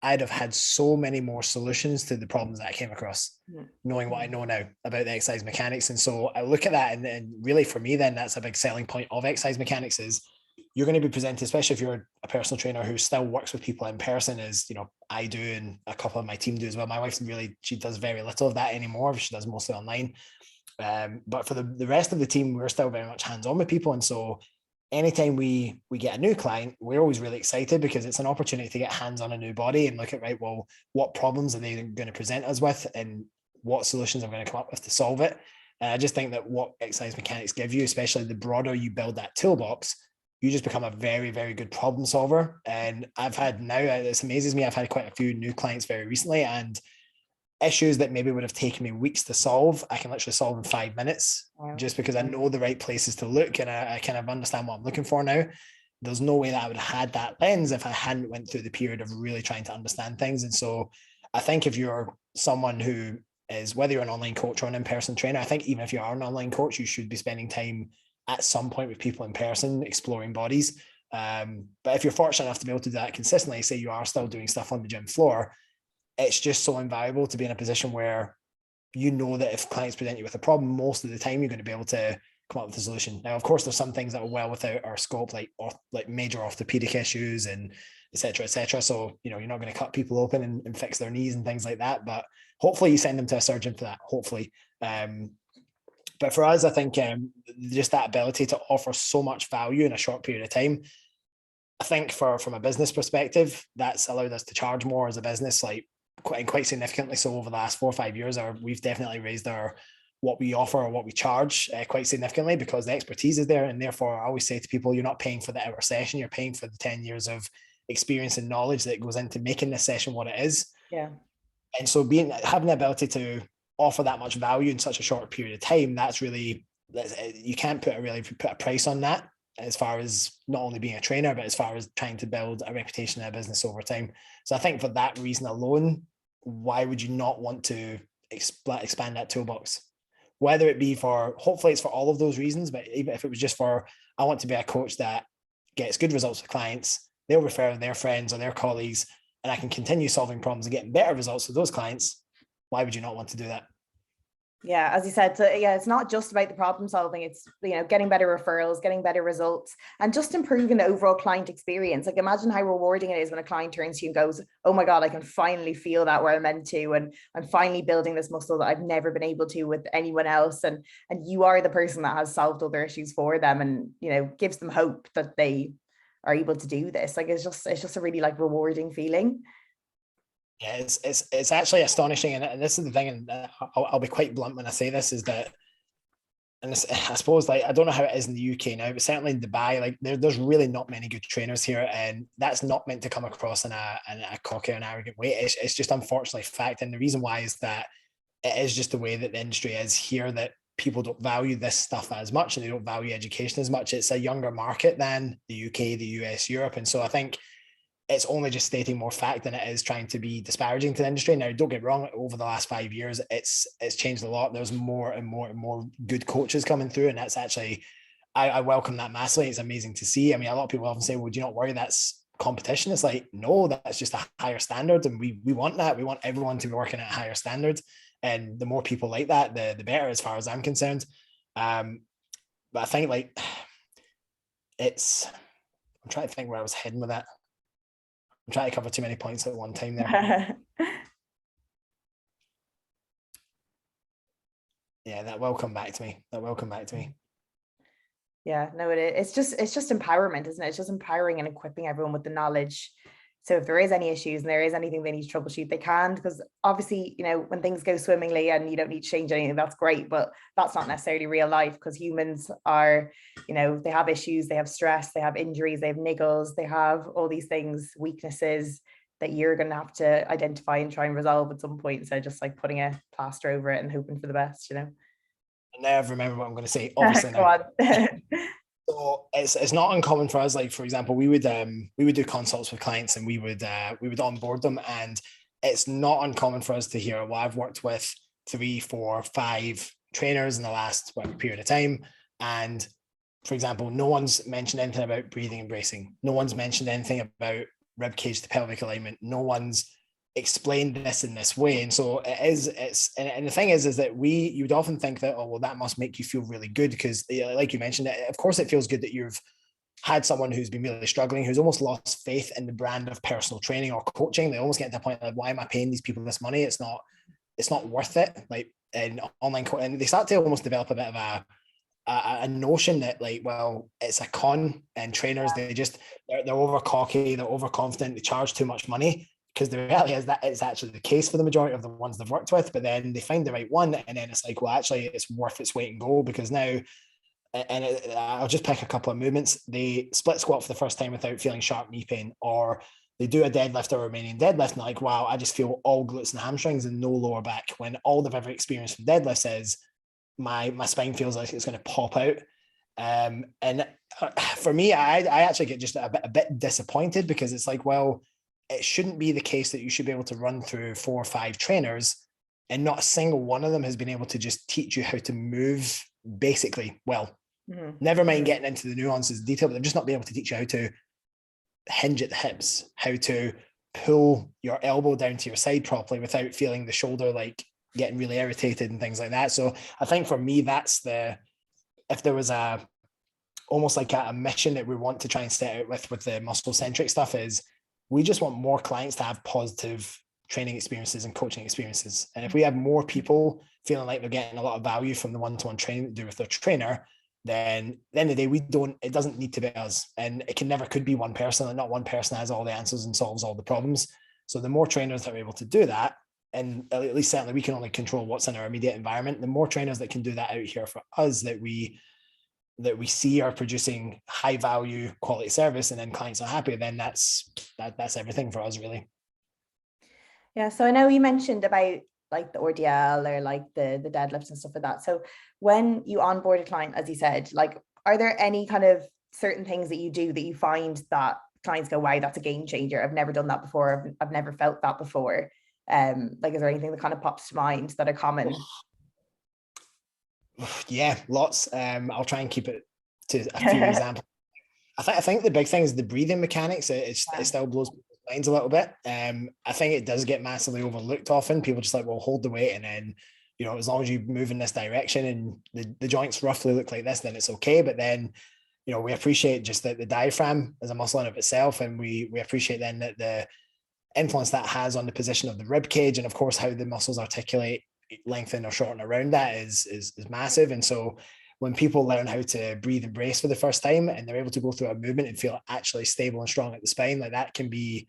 I'd have had so many more solutions to the problems that I came across, knowing what I know now about the exercise mechanics. And so I look at that, and really for me, then that's a big selling point of exercise mechanics is you're going to be presented, especially if you're a personal trainer who still works with people in person, as I do, and a couple of my team do as well. My wife she does very little of that anymore. She does mostly online. But for the rest of the team, we're still very much hands-on with people. And so anytime we get a new client, we're always really excited because it's an opportunity to get hands on a new body and look at, right, well, what problems are they going to present us with and what solutions I'm going to come up with to solve it. And I just think that what exercise mechanics give you, especially the broader you build that toolbox, you just become a very, very good problem solver. And I've had now, this amazes me, I've had quite a few new clients very recently, and issues that maybe would have taken me weeks to solve, I can literally solve in 5 minutes. Wow. Just because I know the right places to look and I kind of understand what I'm looking for now. There's no way that I would have had that lens if I hadn't went through the period of really trying to understand things. And so I think if you're someone who is, whether you're an online coach or an in-person trainer, I think even if you are an online coach, you should be spending time at some point with people in person, exploring bodies. But if you're fortunate enough to be able to do that consistently, say you are still doing stuff on the gym floor, it's just so invaluable to be in a position where you know that if clients present you with a problem, most of the time you're going to be able to come up with a solution. Now, of course, there's some things that are well without our scope, like major orthopedic issues and et cetera, et cetera. So, you're not going to cut people open and fix their knees and things like that. But hopefully you send them to a surgeon for that, hopefully. But for us, I think just that ability to offer so much value in a short period of time, I think from a business perspective, that's allowed us to charge more as a business, like quite significantly. So over the last 4 or 5 years, we've definitely raised what we offer or what we charge quite significantly, because the expertise is there. And therefore, I always say to people, you're not paying for the hour session, you're paying for the 10 years of experience and knowledge that goes into making this session what it is. Yeah. And so having the ability to offer that much value in such a short period of time, you can't put a price on that, as far as not only being a trainer, but as far as trying to build a reputation in a business over time. So I think for that reason alone, why would you not want to expand that toolbox? whether it be for, hopefully it's for all of those reasons, but even if it was just for, I want to be a coach that gets good results with clients, they'll refer their friends or their colleagues, and I can continue solving problems and getting better results with those clients. Why would you not want to do that? Yeah, as you said, so yeah, it's not just about the problem solving. It's, getting better referrals, getting better results, and just improving the overall client experience. Like, imagine how rewarding it is when a client turns to you and goes, "Oh my God, I can finally feel that where I'm meant to, and I'm finally building this muscle that I've never been able to with anyone else." And you are the person that has solved all their issues for them, and gives them hope that they are able to do this. Like, it's just a really like rewarding feeling. Yeah, it's actually astonishing, and this is the thing, and I'll be quite blunt when I say this, is that, and I suppose, like, I don't know how it is in the UK now, but certainly in Dubai, like there's really not many good trainers here, and that's not meant to come across in a cocky and arrogant way. It's just unfortunately fact, and the reason why is that it is just the way that the industry is here, that people don't value this stuff as much, and they don't value education as much. It's a younger market than the UK, the US, Europe, and so I think it's only just stating more fact than it is trying to be disparaging to the industry. Now, don't get me wrong, over the last 5 years, it's changed a lot. There's more and more and more good coaches coming through, and that's actually, I welcome that massively. It's amazing to see. I mean, a lot of people often say, well, do you not worry that's competition? It's like, no, that's just a higher standard, and we want that. We want everyone to be working at a higher standard, and the more people like that, the better, as far as I'm concerned. But I think, like, I'm trying to think where I was heading with that. I'm trying to cover too many points at one time there. Yeah, that will come back to me. Yeah, no, it is. It's just empowerment, isn't it? It's just empowering and equipping everyone with the knowledge. So if there is any issues and there is anything they need to troubleshoot, they can, because obviously, when things go swimmingly and you don't need to change anything, that's great, but that's not necessarily real life, because humans are, they have issues, they have stress, they have injuries, they have niggles, they have all these things, weaknesses that you're going to have to identify and try and resolve at some point. So just like putting a plaster over it and hoping for the best, I never remember what I'm going to say, obviously. Go on. So it's not uncommon for us. Like, for example, we would do consults with clients, and we would onboard them, and it's not uncommon for us to hear, well, I've worked with 3, 4, 5 trainers in the last whatever period of time, and, for example, no one's mentioned anything about breathing and bracing. No one's mentioned anything about rib cage to pelvic alignment. No one's explained this in this way. And so and the thing is that you would often think that, oh, well, that must make you feel really good, because, like you mentioned, of course it feels good that you've had someone who's been really struggling, who's almost lost faith in the brand of personal training or coaching. They almost get to the point like, why am I paying these people this money? It's not worth it. Like, in online coaching, and they start to almost develop a bit of a notion that, like, well, it's a con, and trainers, they're over cocky, they're overconfident, they charge too much money, because the reality is that it's actually the case for the majority of the ones they've worked with. But then they find the right one, and then it's like, well, actually it's worth its weight in gold, because now, I'll just pick a couple of movements. They split squat for the first time without feeling sharp knee pain, or they do a deadlift or a Romanian deadlift, and like, wow, I just feel all glutes and hamstrings and no lower back, when all they've ever experienced from deadlifts is my spine feels like it's going to pop out. And for me, I actually get just a bit disappointed, because it's like, well, it shouldn't be the case that you should be able to run through 4 or 5 trainers and not a single one of them has been able to just teach you how to move basically well. Never mind getting into the nuances and detail, but they're just not being able to teach you how to hinge at the hips, how to pull your elbow down to your side properly without feeling the shoulder like getting really irritated and things like that. So I think for me, that's if there was almost like a mission that we want to try and set out with the MuscleCentric stuff, is we just want more clients to have positive training experiences and coaching experiences. And if we have more people feeling like they're getting a lot of value from the one-to-one training they do with their trainer, then at the end of the day, it doesn't need to be us. And it could be one person, and not one person has all the answers and solves all the problems. So the more trainers that are able to do that, and at least certainly we can only control what's in our immediate environment, the more trainers that can do that out here for us, that we see are producing high value quality service, and then clients are happy, then that's everything for us, really. Yeah. So I know you mentioned about like the RDL or like the deadlifts and stuff like that. So when you onboard a client, as you said, like, are there any kind of certain things that you do that you find that clients go, wow, that's a game changer. I've never done that before. I've never felt that before. Like, is there anything that kind of pops to mind that are common? Yeah, lots. I'll try and keep it to a few examples. I think the big thing is the breathing mechanics. It still blows people's minds a little bit. I think it does get massively overlooked often. People just like, well, hold the weight, and then, you know, as long as you move in this direction and the joints roughly look like this, then it's okay. But then, you know, we appreciate just that the diaphragm is a muscle in of itself, and we appreciate then that the influence that has on the position of the rib cage, and of course how the muscles articulate, lengthen or shorten around that is massive. And so when people learn how to breathe and brace for the first time, and they're able to go through a movement and feel actually stable and strong at the spine, like that can be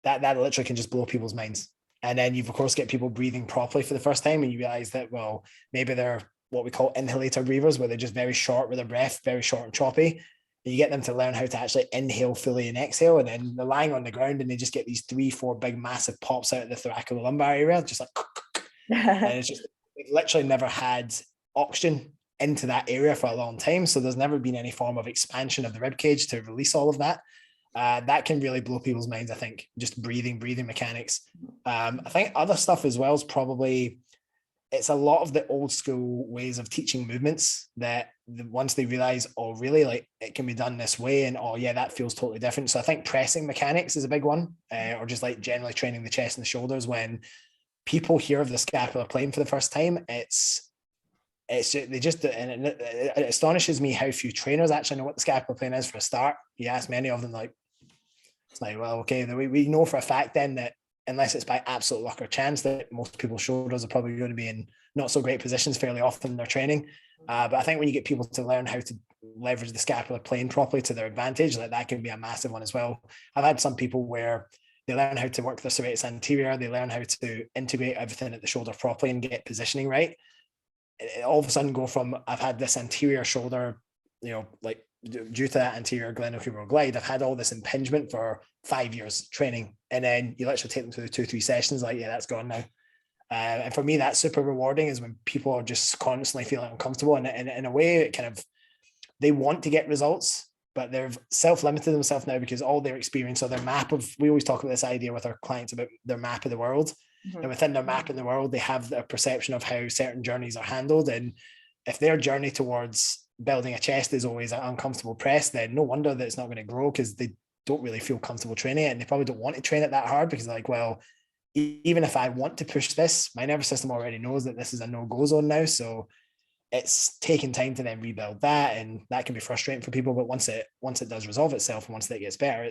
that literally can just blow people's minds. And then you've of course get people breathing properly for the first time, and you realize that, well, maybe they're what we call inhalator breathers, where they're just very short with their breath, very short and choppy. And you get them to learn how to actually inhale fully and exhale, and then they're lying on the ground and they just get these 3-4 big massive pops out of the thoracolumbar area, just like and it's just, they've literally never had oxygen into that area for a long time. So there's never been any form of expansion of the rib cage to release all of that. That can really blow people's minds, I think, just breathing mechanics. I think other stuff as well is probably, it's a lot of the old school ways of teaching movements that once they realize, oh, really, like it can be done this way, and oh yeah, that feels totally different. So I think pressing mechanics is a big one, or just like generally training the chest and the shoulders. When people hear of the scapular plane for the first time, it's they just, and it astonishes me how few trainers actually know what the scapular plane is for a start. You ask many of them, like, it's like, well, okay, we know for a fact then that unless it's by absolute luck or chance, that most people's shoulders are probably going to be in not so great positions fairly often in their training. But I think when you get people to learn how to leverage the scapular plane properly to their advantage, like that can be a massive one as well. I've had some people where they learn how to work their serratus anterior, they learn how to integrate everything at the shoulder properly and get positioning right. All of a sudden go from, I've had this anterior shoulder, you know, like due to that anterior glenohumeral glide, I've had all this impingement for 5 years training, and then you literally take them through 2-3 sessions, like, yeah, that's gone now. And for me, that's super rewarding, is when people are just constantly feeling uncomfortable, and in a way, it kind of, they want to get results, but they've self-limited themselves now because all their experience or their map of, we always talk about this idea with our clients about their map of the world. Mm-hmm. And within their map in the world, they have a perception of how certain journeys are handled. And if their journey towards building a chest is always an uncomfortable press, then no wonder that it's not going to grow, because they don't really feel comfortable training it. And they probably don't want to train it that hard, because they're like, well, even if I want to push this, my nervous system already knows that this is a no-go zone now. So it's taking time to then rebuild that. And that can be frustrating for people. But once it does resolve itself, and once it gets better,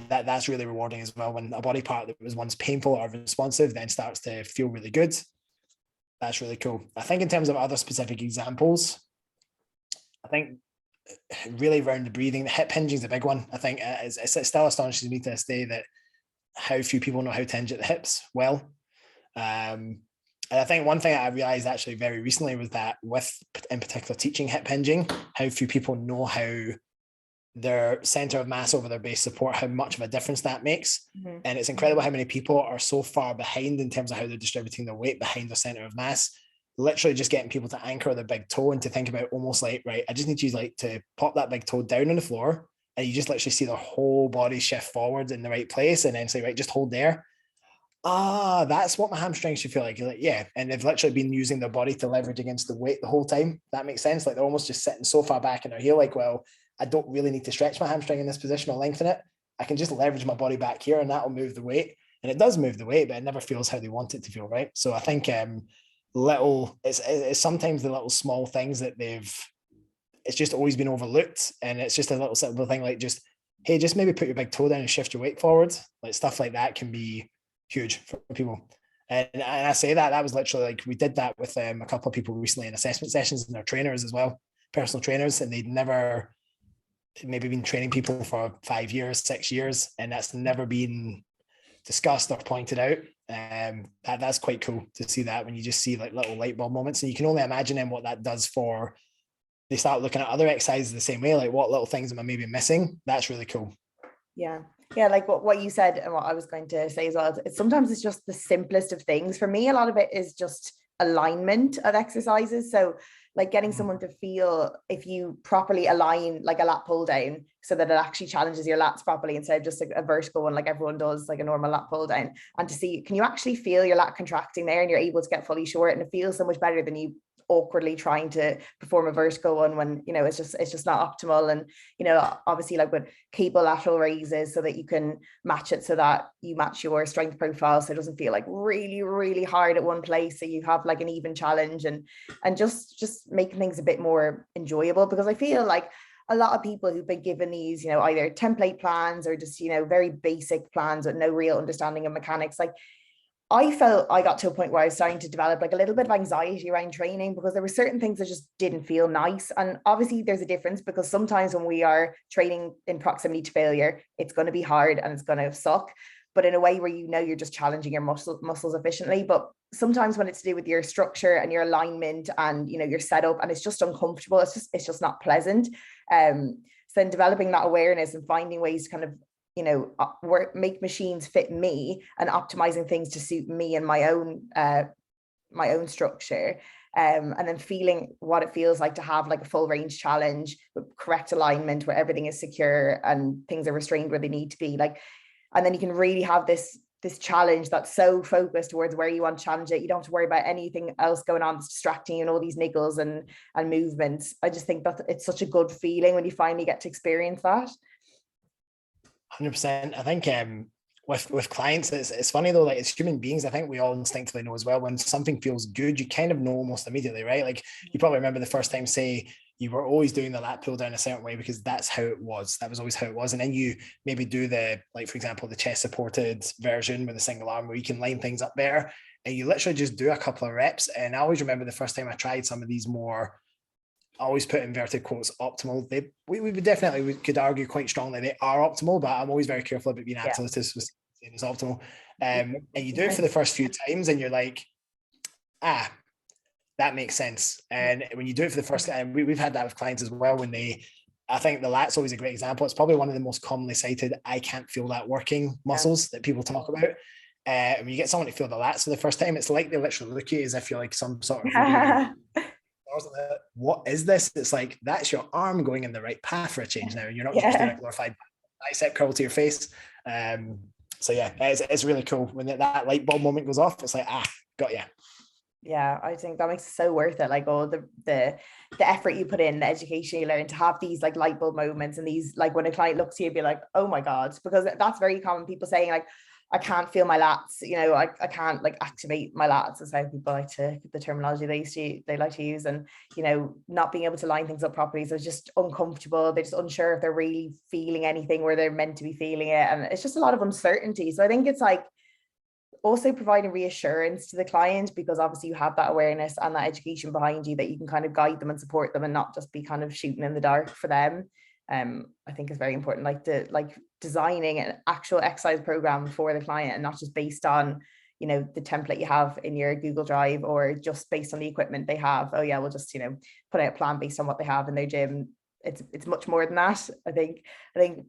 that's really rewarding as well. When a body part that was once painful or responsive then starts to feel really good, that's really cool. I think in terms of other specific examples, I think really around the breathing, the hip hinging is a big one. I think it still astonishes me to this day that how few people know how to hinge at the hips well. And I think one thing I realized actually very recently was that with, in particular, teaching hip hinging, how few people know how their center of mass over their base support, how much of a difference that makes. Mm-hmm. And it's incredible how many people are so far behind in terms of how they're distributing their weight behind their center of mass. Literally just getting people to anchor their big toe and to think about almost like, right, I just need you like to pop that big toe down on the floor, and you just literally see their whole body shift forward in the right place, and then say, right, just hold there. That's what my hamstrings should feel like. You're like, yeah. And they've literally been using their body to leverage against the weight the whole time. That makes sense. Like they're almost just sitting so far back in their heel, like, well, I don't really need to stretch my hamstring in this position or lengthen it. I can just leverage my body back here, and that'll move the weight. And it does move the weight, but it never feels how they want it to feel, right? So I think it's sometimes the little small things that it's just always been overlooked. And it's just a little simple thing like just, hey, just maybe put your big toe down and shift your weight forward. Like stuff like that can be huge for people. And I say that was literally like, we did that with a couple of people recently in assessment sessions, and their trainers as well, personal trainers, and they'd never maybe been training people for 5 years, 6 years, and that's never been discussed or pointed out. That's quite cool to see that, when you just see like little light bulb moments, and you can only imagine then what that does for, they start looking at other exercises the same way, like what little things am I maybe missing. That's really cool. Yeah, like what you said, and what I was going to say as well, sometimes it's just the simplest of things. For me, a lot of it is just alignment of exercises. So like getting someone to feel, if you properly align like a lat pull down, so that it actually challenges your lats properly instead of just like a vertical one like everyone does, like a normal lat pull down, and to see, can you actually feel your lat contracting there, and you're able to get fully short, and it feels so much better than you awkwardly trying to perform a vertical one when, you know, it's just not optimal. And, you know, obviously like with cable lateral raises so that you can match it so that you match your strength profile. So it doesn't feel like really, really hard at one place. So you have like an even challenge and just making things a bit more enjoyable, because I feel like a lot of people who've been given these, you know, either template plans or just, you know, very basic plans with no real understanding of mechanics, like I felt I got to a point where I was starting to develop like a little bit of anxiety around training, because there were certain things that just didn't feel nice. And obviously there's a difference, because sometimes when we are training in proximity to failure, it's going to be hard and it's going to suck, but in a way where, you know, you're just challenging your muscles efficiently. But sometimes when it's to do with your structure and your alignment and, you know, your setup, and it's just uncomfortable, it's just not pleasant. So then developing that awareness and finding ways to kind of, you know, make machines fit me and optimizing things to suit me and my own structure. And then feeling what it feels like to have like a full range challenge with correct alignment where everything is secure and things are restrained where they need to be, like, and then you can really have this challenge that's so focused towards where you want to challenge it. You don't have to worry about anything else going on that's distracting you and all these niggles and movements. I just think that it's such a good feeling when you finally get to experience that. 100%. I think with clients, it's funny though, like as human beings, I think we all instinctively know as well, when something feels good, you kind of know almost immediately, right? Like you probably remember the first time, say, you were always doing the lat pull down a certain way because that's how it was. That was always how it was. And then you maybe do the, like, for example, the chest supported version with a single arm where you can line things up better. And you literally just do a couple of reps. And I always remember the first time I tried some of these more, I always put inverted quotes, optimal. We would definitely, we could argue quite strongly they are optimal, but I'm always very careful about being absolutist with saying it's optimal. And you do it for the first few times and you're like, that makes sense. And when you do it for the first time, we've had that with clients as well, when I think the lat's always a great example. It's probably one of the most commonly cited, I can't feel that working muscles that people talk about. When you get someone to feel the lats for the first time, it's like they literally look at you as if you're like some sort of what is this? It's like, that's your arm going in the right path for a change now. You're not just doing a glorified bicep curl to your face. So yeah, it's really cool when that light bulb moment goes off. It's like, got you. Yeah, I think that makes it so worth it. Like all the effort you put in, the education you learn, to have these like light bulb moments, and these, like when a client looks at you, be like, oh my God, because that's very common. People saying like, I can't feel my lats, you know, I can't like activate my lats, is how people like to, the terminology they like to use, and, you know, not being able to line things up properly. So it's just uncomfortable. They're just unsure if they're really feeling anything where they're meant to be feeling it. And it's just a lot of uncertainty. So I think it's like also providing reassurance to the client, because obviously you have that awareness and that education behind you that you can kind of guide them and support them and not just be kind of shooting in the dark for them. I think is very important, like designing an actual exercise program for the client, and not just based on, you know, the template you have in your Google Drive, or just based on the equipment they have. Oh yeah, we'll just, you know, put out a plan based on what they have in their gym. It's much more than that. I think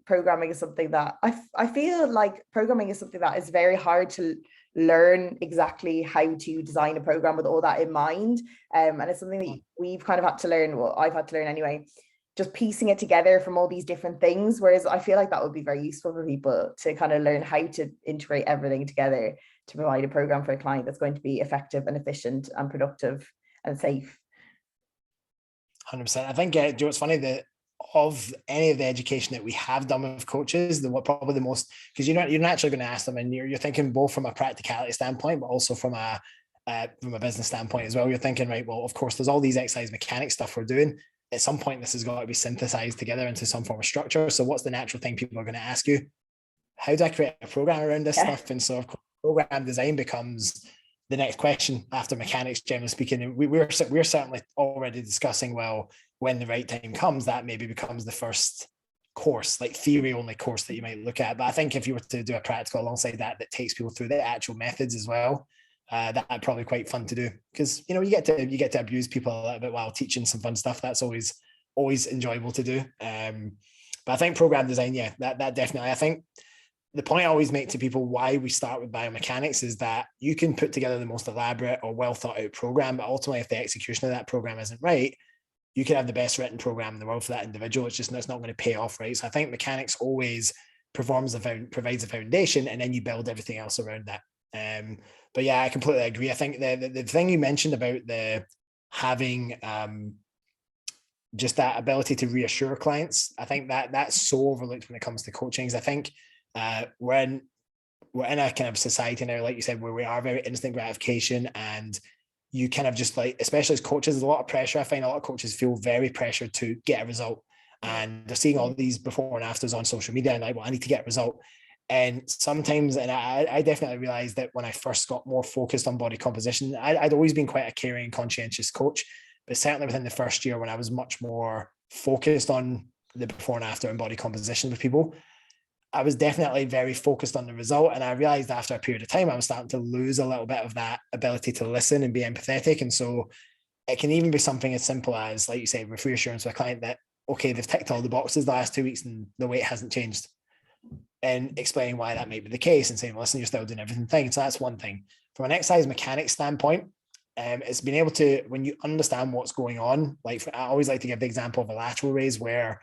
programming is something that I feel like programming is something that is very hard to learn exactly how to design a program with all that in mind. And it's something that we've kind of had to learn. Well, I've had to learn anyway, just piecing it together from all these different things. Whereas I feel like that would be very useful for people to kind of learn how to integrate everything together to provide a program for a client that's going to be effective and efficient and productive and safe. 100%. I think, do you know what's funny, that of any of the education that we have done with coaches, probably the most, because you're naturally going to ask them, and you're thinking both from a practicality standpoint, but also from a business standpoint as well. You're thinking, right, well, of course, there's all these exercise mechanics stuff we're doing. At some point, this has got to be synthesized together into some form of structure. So what's the natural thing people are going to ask you? How do I create a program around this stuff? And so, of course, program design becomes the next question after mechanics, generally speaking. And we're certainly already discussing, well, when the right time comes, that maybe becomes the first course, like theory only course that you might look at. But I think if you were to do a practical alongside that takes people through the actual methods as well, that'd probably quite fun to do, because, you know, you get to abuse people a little bit while teaching some fun stuff. That's always enjoyable to do. But I think program design, yeah, that definitely. I think the point I always make to people why we start with biomechanics is that you can put together the most elaborate or well thought out program, but ultimately, if the execution of that program isn't right, you can have the best written program in the world for that individual. It's not going to pay off, right? So I think mechanics always provides a foundation, and then you build everything else around that. But yeah, I completely agree. I think the thing you mentioned about the having just that ability to reassure clients. I think that that's so overlooked when it comes to coaching. I think we're in a kind of society now, like you said, where we are very instant gratification, and you kind of just like, especially as coaches, there's a lot of pressure. I find a lot of coaches feel very pressured to get a result, and they're seeing all these before and afters on social media and like, well, I need to get a result. And sometimes, and I definitely realized that when I first got more focused on body composition, I'd always been quite a caring, conscientious coach, but certainly within the first year when I was much more focused on the before and after and body composition with people, I was definitely very focused on the result. And I realized after a period of time, I was starting to lose a little bit of that ability to listen and be empathetic. And so it can even be something as simple as, like you said, with reassurance to a client that, okay, they've ticked all the boxes the last 2 weeks and the weight hasn't changed, and explaining why that might be the case and saying, listen, you're still doing everything fine. So that's one thing. From an exercise mechanics standpoint, it's being able to, when you understand what's going on, like I always like to give the example of a lateral raise, where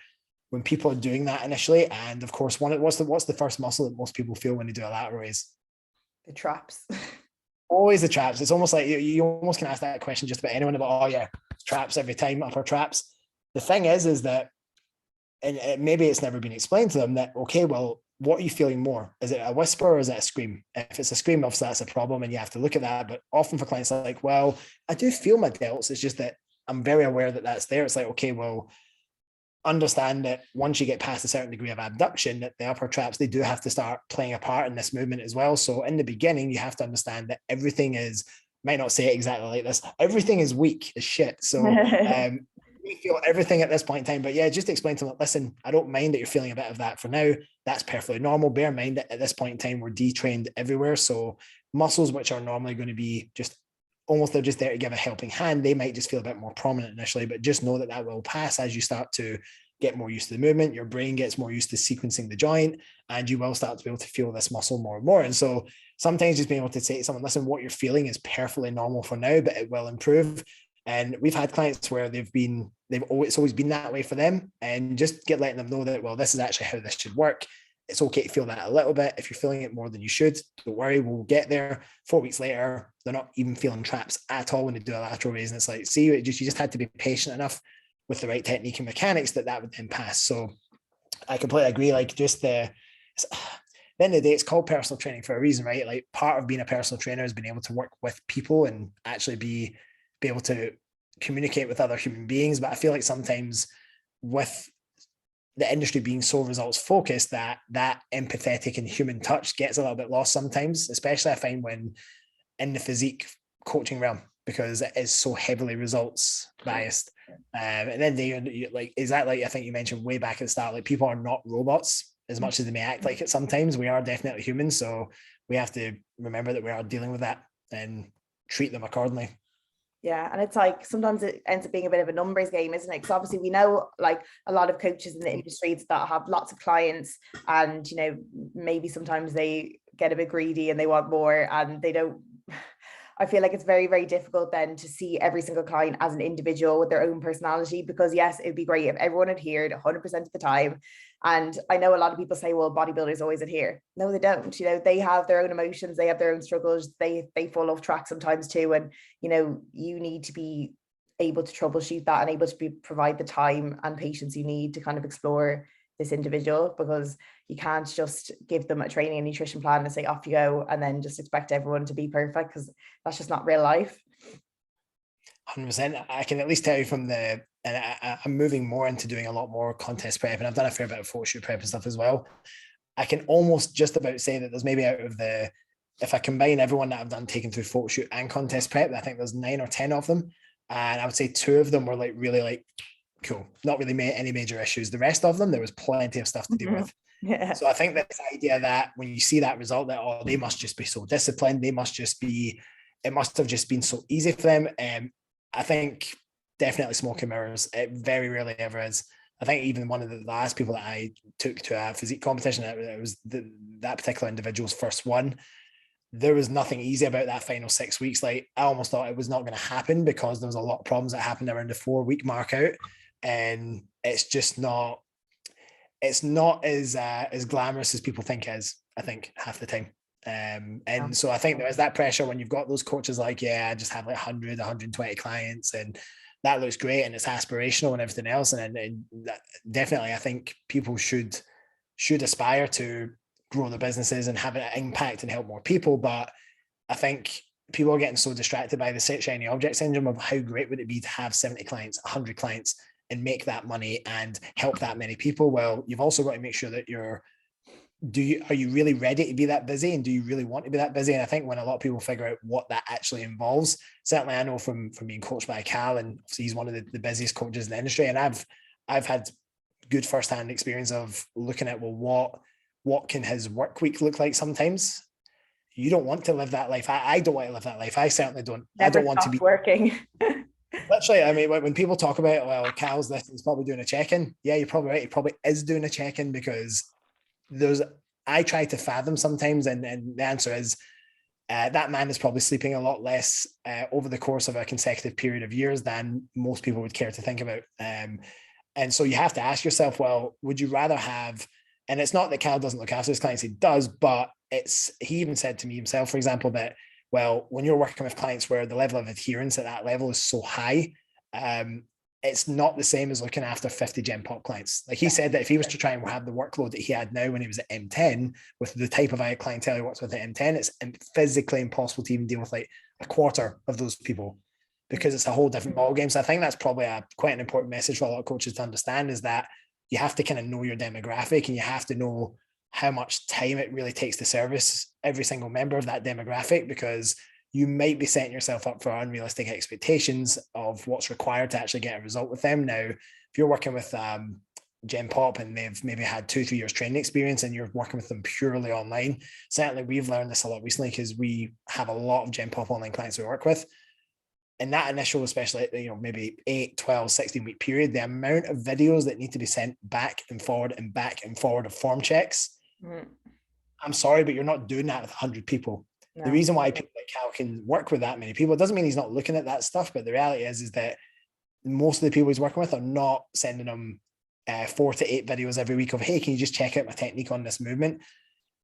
when people are doing that initially, and of course, what's the first muscle that most people feel when they do a lateral raise? The traps. Always the traps. It's almost like you almost can ask that question just about anyone about, oh yeah, traps every time, upper traps. The thing is that, and maybe it's never been explained to them that, okay, well, what are you feeling more? Is it a whisper or is it a scream? If it's a scream, obviously that's a problem and you have to look at that. But often for clients, like, well, I do feel my delts. It's just that I'm very aware that that's there. It's like, okay, well, understand that once you get past a certain degree of abduction, that the upper traps, they do have to start playing a part in this movement as well. So in the beginning, you have to understand that everything is, might not say it exactly like this, everything is weak as shit. So we feel everything at this point in time, but yeah, just explain to them, listen, I don't mind that you're feeling a bit of that for now. That's perfectly normal. Bear in mind that at this point in time, we're detrained everywhere. So muscles, which are normally going to be just almost, they're just there to give a helping hand, they might just feel a bit more prominent initially, but just know that that will pass as you start to get more used to the movement. Your brain gets more used to sequencing the joint, and you will start to be able to feel this muscle more and more. And so sometimes just being able to say to someone, listen, what you're feeling is perfectly normal for now, but it will improve. And we've had clients where it's always been that way for them, and just letting them know that, well, this is actually how this should work. It's okay to feel that a little bit. If you're feeling it more than you should, don't worry, we'll get there. 4 weeks later, they're not even feeling traps at all when they do a lateral raise. And it's like, see, you just had to be patient enough with the right technique and mechanics that would then pass. So I completely agree. Like, just at the end of the day, it's called personal training for a reason, right? Like, part of being a personal trainer is being able to work with people and actually be able to communicate with other human beings. But I feel like sometimes with the industry being so results focused, that empathetic and human touch gets a little bit lost sometimes, especially I find when in the physique coaching realm, because it is so heavily results biased. And then they like, is that, like I think you mentioned way back at the start, like, people are not robots as much as they may act like it sometimes. We are definitely humans, so we have to remember that we are dealing with that and treat them accordingly. Yeah, and it's like sometimes it ends up being a bit of a numbers game, isn't it? Because obviously we know, like, a lot of coaches in the industry that have lots of clients, and maybe sometimes they get a bit greedy and they want more, and they don't. I feel like it's very, very difficult then to see every single client as an individual with their own personality, because yes, it'd be great if everyone adhered 100% of the time. And I know a lot of people say, well, bodybuilders always adhere. No, they don't. They have their own emotions, they have their own struggles, they fall off track sometimes too. And you need to be able to troubleshoot that and able to provide the time and patience you need to kind of explore this individual, because you can't just give them a training and nutrition plan and say off you go and then just expect everyone to be perfect, because that's just not real life. 100%. I can at least tell you from I'm moving more into doing a lot more contest prep, and I've done a fair bit of photo shoot prep and stuff as well. I can almost just about say that there's maybe if I combine everyone that I've done taken through photo shoot and contest prep, I think there's 9 or 10 of them. And I would say 2 of them were like really like cool, not really any major issues. The rest of them, there was plenty of stuff to deal with. Yeah. So I think this idea that when you see that result, that, oh, they must just be so disciplined, it must have just been so easy for them. I think definitely smoke and mirrors. It very rarely ever is. I think even one of the last people that I took to a physique competition, it was that particular individual's first one. There was nothing easy about that final 6 weeks. Like, I almost thought it was not going to happen because there was a lot of problems that happened around the 4-week mark out, and it's just not. It's not as glamorous as people think it is, I think, half the time. And so I think there is that pressure when you've got those coaches like, yeah, I just have like 100, 120 clients and that looks great and it's aspirational and everything else. And that, definitely, I think people should aspire to grow their businesses and have an impact and help more people. But I think people are getting so distracted by the shiny object syndrome of how great would it be to have 70 clients, 100 clients and make that money and help that many people. Well, you've also got to make sure that are you really ready to be that busy, and do you really want to be that busy? And I think when a lot of people figure out what that actually involves, certainly I know from being coached by Cal, and he's one of the busiest coaches in the industry, and I've had good firsthand experience of looking at, well, what can his work week look like sometimes. You don't want to live that life. I don't want to live that life. I certainly don't. I don't want to be working. Literally, I mean, when people talk about, well, Cal's this, he's probably doing a check-in. Yeah, you're probably right. He probably is doing a check-in because I try to fathom sometimes, and the answer is that man is probably sleeping a lot less over the course of a consecutive period of years than most people would care to think about. And so you have to ask yourself, well, would you rather have, and it's not that Cal doesn't look after his clients, he does, but he even said to me himself, for example, that, well, when you're working with clients where the level of adherence at that level is so high, it's not the same as looking after 50 Gen Pop clients. Like he said that if he was to try and have the workload that he had now when he was at M10 with the type of clientele he works with at M10, it's physically impossible to even deal with like a quarter of those people because it's a whole different ballgame. So I think that's probably quite an important message for a lot of coaches to understand, is that you have to kind of know your demographic and you have to know how much time it really takes to service every single member of that demographic, because you might be setting yourself up for unrealistic expectations of what's required to actually get a result with them. Now, if you're working with Gen Pop and they've maybe had 2-3 years training experience and you're working with them purely online, certainly we've learned this a lot recently because we have a lot of Gen Pop online clients we work with. In that initial, especially, maybe 8, 12, 16-week period, the amount of videos that need to be sent back and forward of form checks, I'm sorry, but you're not doing that with 100 people. No. The reason why people like Cal can work with that many people, it doesn't mean he's not looking at that stuff, but the reality is that most of the people he's working with are not sending them 4 to 8 videos every week of, hey, can you just check out my technique on this movement?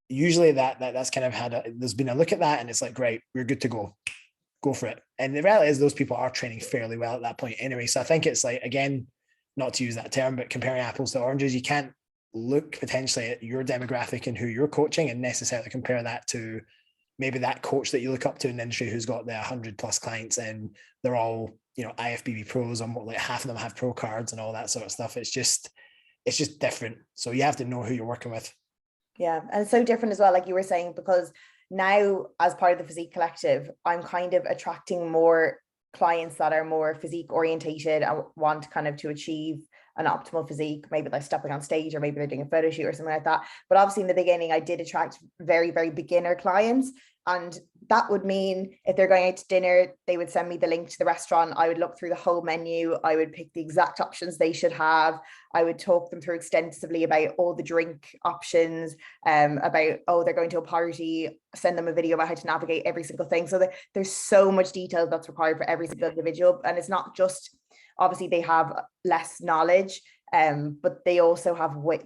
Usually that's kind of there's been a look at that and it's like, great, we're good to go for it. And the reality is those people are training fairly well at that point anyway. So I think it's like, again, not to use that term, but comparing apples to oranges, you can't look potentially at your demographic and who you're coaching and necessarily compare that to maybe that coach that you look up to in the industry who's got the 100 plus clients and they're all, IFBB pros, and like half of them have pro cards and all that sort of stuff. It's just different. So you have to know who you're working with. Yeah. And it's so different as well, like you were saying, because now as part of the Physique Collective, I'm kind of attracting more clients that are more physique orientated and want kind of to achieve an optimal physique. Maybe they're stepping on stage or maybe they're doing a photo shoot or something like that. But obviously in the beginning, I did attract very, very beginner clients. And that would mean if they're going out to dinner, they would send me the link to the restaurant. I would look through the whole menu. I would pick the exact options they should have. I would talk them through extensively about all the drink options, about, they're going to a party, send them a video about how to navigate every single thing. So there's so much detail that's required for every single individual. And it's not just, obviously they have less knowledge, but they also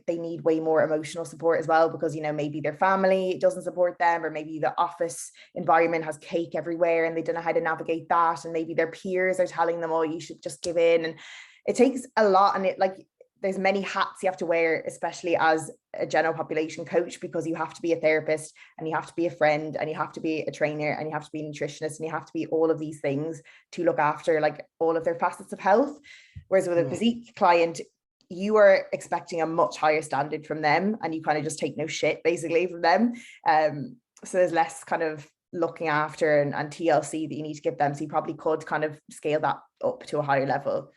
they need way more emotional support as well, because maybe their family doesn't support them, or maybe the office environment has cake everywhere and they don't know how to navigate that, and maybe their peers are telling them, you should just give in. And it takes a lot, and there's many hats you have to wear, especially as a general population coach, because you have to be a therapist and you have to be a friend and you have to be a trainer and you have to be a nutritionist and you have to be all of these things to look after all of their facets of health. Whereas with a physique client, you are expecting a much higher standard from them and you kind of just take no shit basically from them. So there's less kind of looking after and TLC that you need to give them. So you probably could kind of scale that up to a higher level.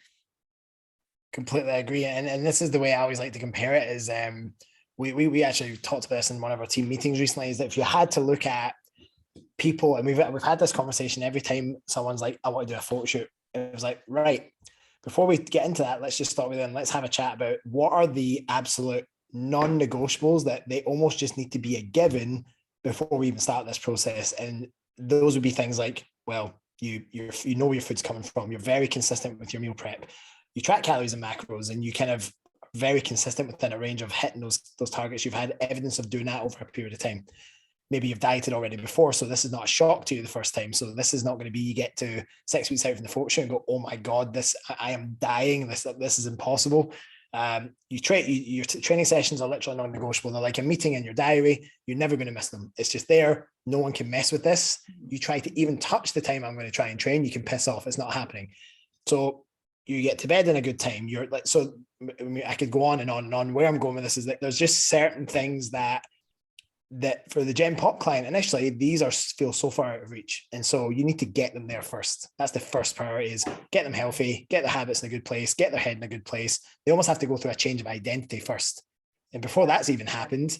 Completely agree. And this is the way I always like to compare it is we actually talked about this in one of our team meetings recently, is that if you had to look at people, and we've had this conversation every time someone's like, I want to do a photo shoot. It was like, right, before we get into that, let's just start with it and let's have a chat about what are the absolute non-negotiables that they almost just need to be a given before we even start this process. And those would be things like, well, you know where your food's coming from. You're very consistent with your meal prep. You track calories and macros, and you kind of very consistent within a range of hitting those targets. You've had evidence of doing that over a period of time. maybe you've dieted already before, so this is not a shock to you the first time. So this is not going to be, you get to 6 weeks out from the photo shoot and go, oh my God, I am dying. This is impossible. Your training sessions are literally non-negotiable. They're like a meeting in your diary. You're never going to miss them. It's just there. No one can mess with this. You try to even touch the time I'm going to try and train, you can piss off. It's not happening. So you get to bed in a good time. You're like, so I could go on and on and on. Where I'm going with this is that there's just certain things that for the Gen Pop client initially, these feel so far out of reach. And so you need to get them there first. That's the first priority, is get them healthy, get their habits in a good place, get their head in a good place. They almost have to go through a change of identity first. And before that's even happened,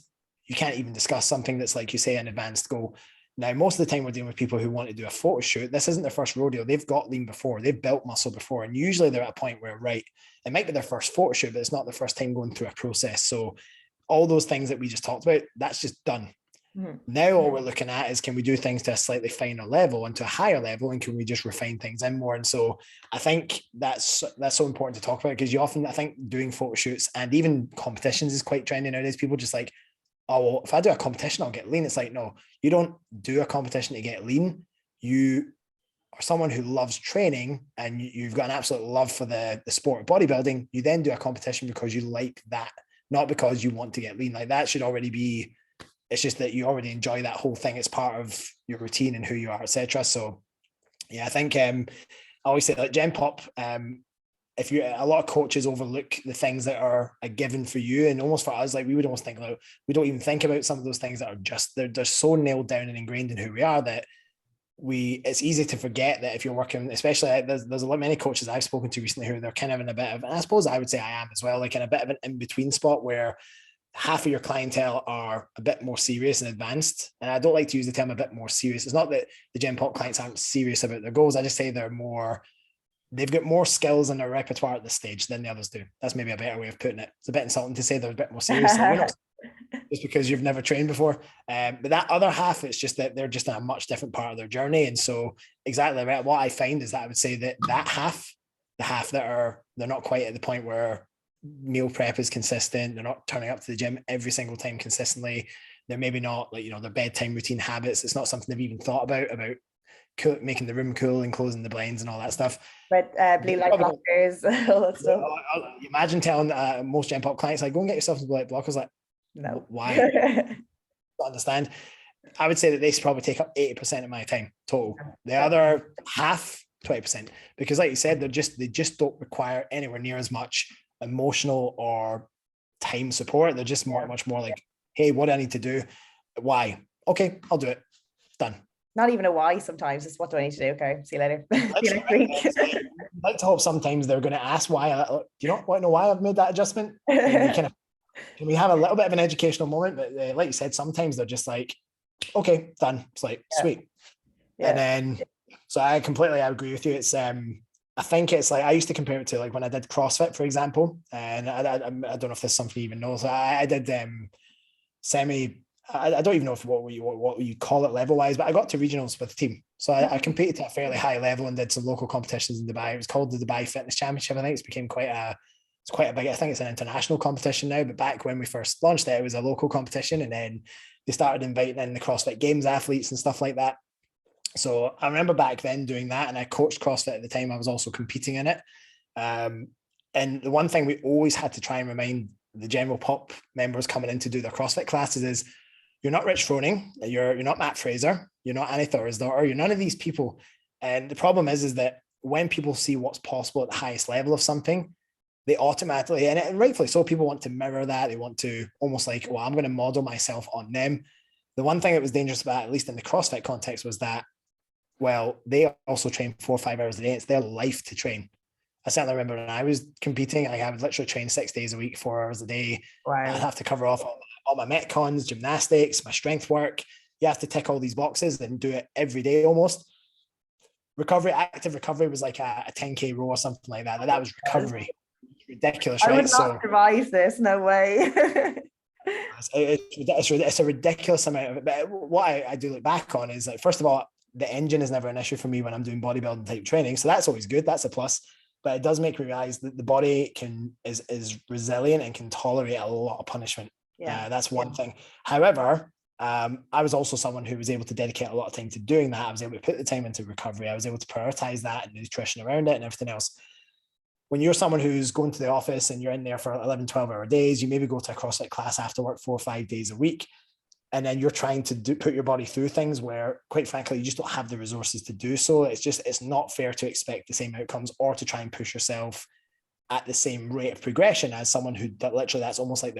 you can't even discuss something that's, like you say, an advanced goal. Now, most of the time we're dealing with people who want to do a photo shoot. This isn't their first rodeo. They've got lean before, they've built muscle before. And usually they're at a point where, right, it might be their first photo shoot, but it's not the first time going through a process. So all those things that we just talked about, that's just done. Mm-hmm. Now all we're looking at is, can we do things to a slightly finer level and to a higher level, and can we just refine things in more? And so I think that's so important to talk about, because you often, I think, doing photo shoots and even competitions is quite trendy nowadays. People just like, oh, well, if I do a competition, I'll get lean. It's like, no, you don't do a competition to get lean. You are someone who loves training and you've got an absolute love for the sport of bodybuilding. You then do a competition because you like that, not because you want to get lean. Like, that should already be, it's just that you already enjoy that whole thing. It's part of your routine and who you are, etc. So yeah, I think I always say, like, Gen Pop, if you, a lot of coaches overlook the things that are a given for you, and almost for us, like, we would almost think about, we don't even think about some of those things that are just, they're so nailed down and ingrained in who we are that it's easy to forget that if you're working, especially there's a lot, many coaches I've spoken to recently who they're kind of in a bit of, and I suppose I would say I am as well, like in a bit of an in-between spot where half of your clientele are a bit more serious and advanced. And I don't like to use the term a bit more serious. It's not that the Gen Pop clients aren't serious about their goals. I just say they've got more skills in their repertoire at this stage than the others do. That's maybe a better way of putting it. It's a bit insulting to say they're a bit more serious. Like, we're not just because you've never trained before. But that other half, it's just that they're just in a much different part of their journey. And so exactly right. What I find is that I would say that half, the half they're not quite at the point where meal prep is consistent. They're not turning up to the gym every single time consistently. They're maybe not, like, their bedtime routine habits. It's not something they've even thought about making the room cool and closing the blinds and all that stuff. But blue light blockers, all that stuff. Imagine telling most Gen Pop clients, like, go and get yourself some blue light blockers. Like, no, why? I don't understand. I would say that they should probably take up 80% of my time total. The other half, 20%, because like you said, they just don't require anywhere near as much emotional or time support. They're just much more like, hey, what do I need to do? Why? Okay, I'll do it. Done. Not even a why sometimes. It's what do I need to do? Okay, see you later. See you next week. I'd like to hope sometimes they're going to ask why. Do you not want to know why I've made that adjustment? Can we have a little bit of an educational moment? But like you said, sometimes they're just like, okay, done. It's like, sweet. Yeah. And then, so I completely agree with you. It's I think it's like, I used to compare it to like when I did CrossFit, for example, and I don't know if this is something you even know. So I did I don't even know what you call it level wise, but I got to regionals with the team. So I competed at a fairly high level and did some local competitions in Dubai. It was called the Dubai Fitness Championship. I think it's became quite a big, I think it's an international competition now, but back when we first launched it was a local competition, and then they started inviting in the CrossFit Games athletes and stuff like that. So I remember back then doing that, and I coached CrossFit at the time. I was also competing in it. And the one thing we always had to try and remind the general pop members coming in to do their CrossFit classes is, you're not Rich Froning, you're not Matt Fraser, you're not Annie Thorisdottir, you're none of these people. And the problem is that when people see what's possible at the highest level of something, they automatically, and rightfully so, people want to mirror that. They want to almost like, well, I'm going to model myself on them. The one thing that was dangerous about, at least in the CrossFit context, was that, well, they also train 4 or 5 hours a day. It's their life to train. I certainly remember when I was competing, I would literally train 6 days a week, 4 hours a day. Wow. I'd have to cover off all my metcons, gymnastics, my strength work. You have to tick all these boxes and do it every day almost. Active recovery was like a 10K row or something like that. That was recovery. Ridiculous, right? I would not survive this, no way. It's a ridiculous amount of it. But what I do look back on is, like, first of all, the engine is never an issue for me when I'm doing bodybuilding type training. So that's always good. That's a plus. But it does make me realize that the body is resilient and can tolerate a lot of punishment. Yeah, that's one thing. However, I was also someone who was able to dedicate a lot of time to doing that. I was able to put the time into recovery. I was able to prioritize that and nutrition around it and everything else. When you're someone who's going to the office and you're in there for 11, 12-hour days, you maybe go to a CrossFit class after work 4 or 5 days a week. And then you're trying to put your body through things where, quite frankly, you just don't have the resources to do so. It's not fair to expect the same outcomes or to try and push yourself at the same rate of progression as someone who literally that's almost like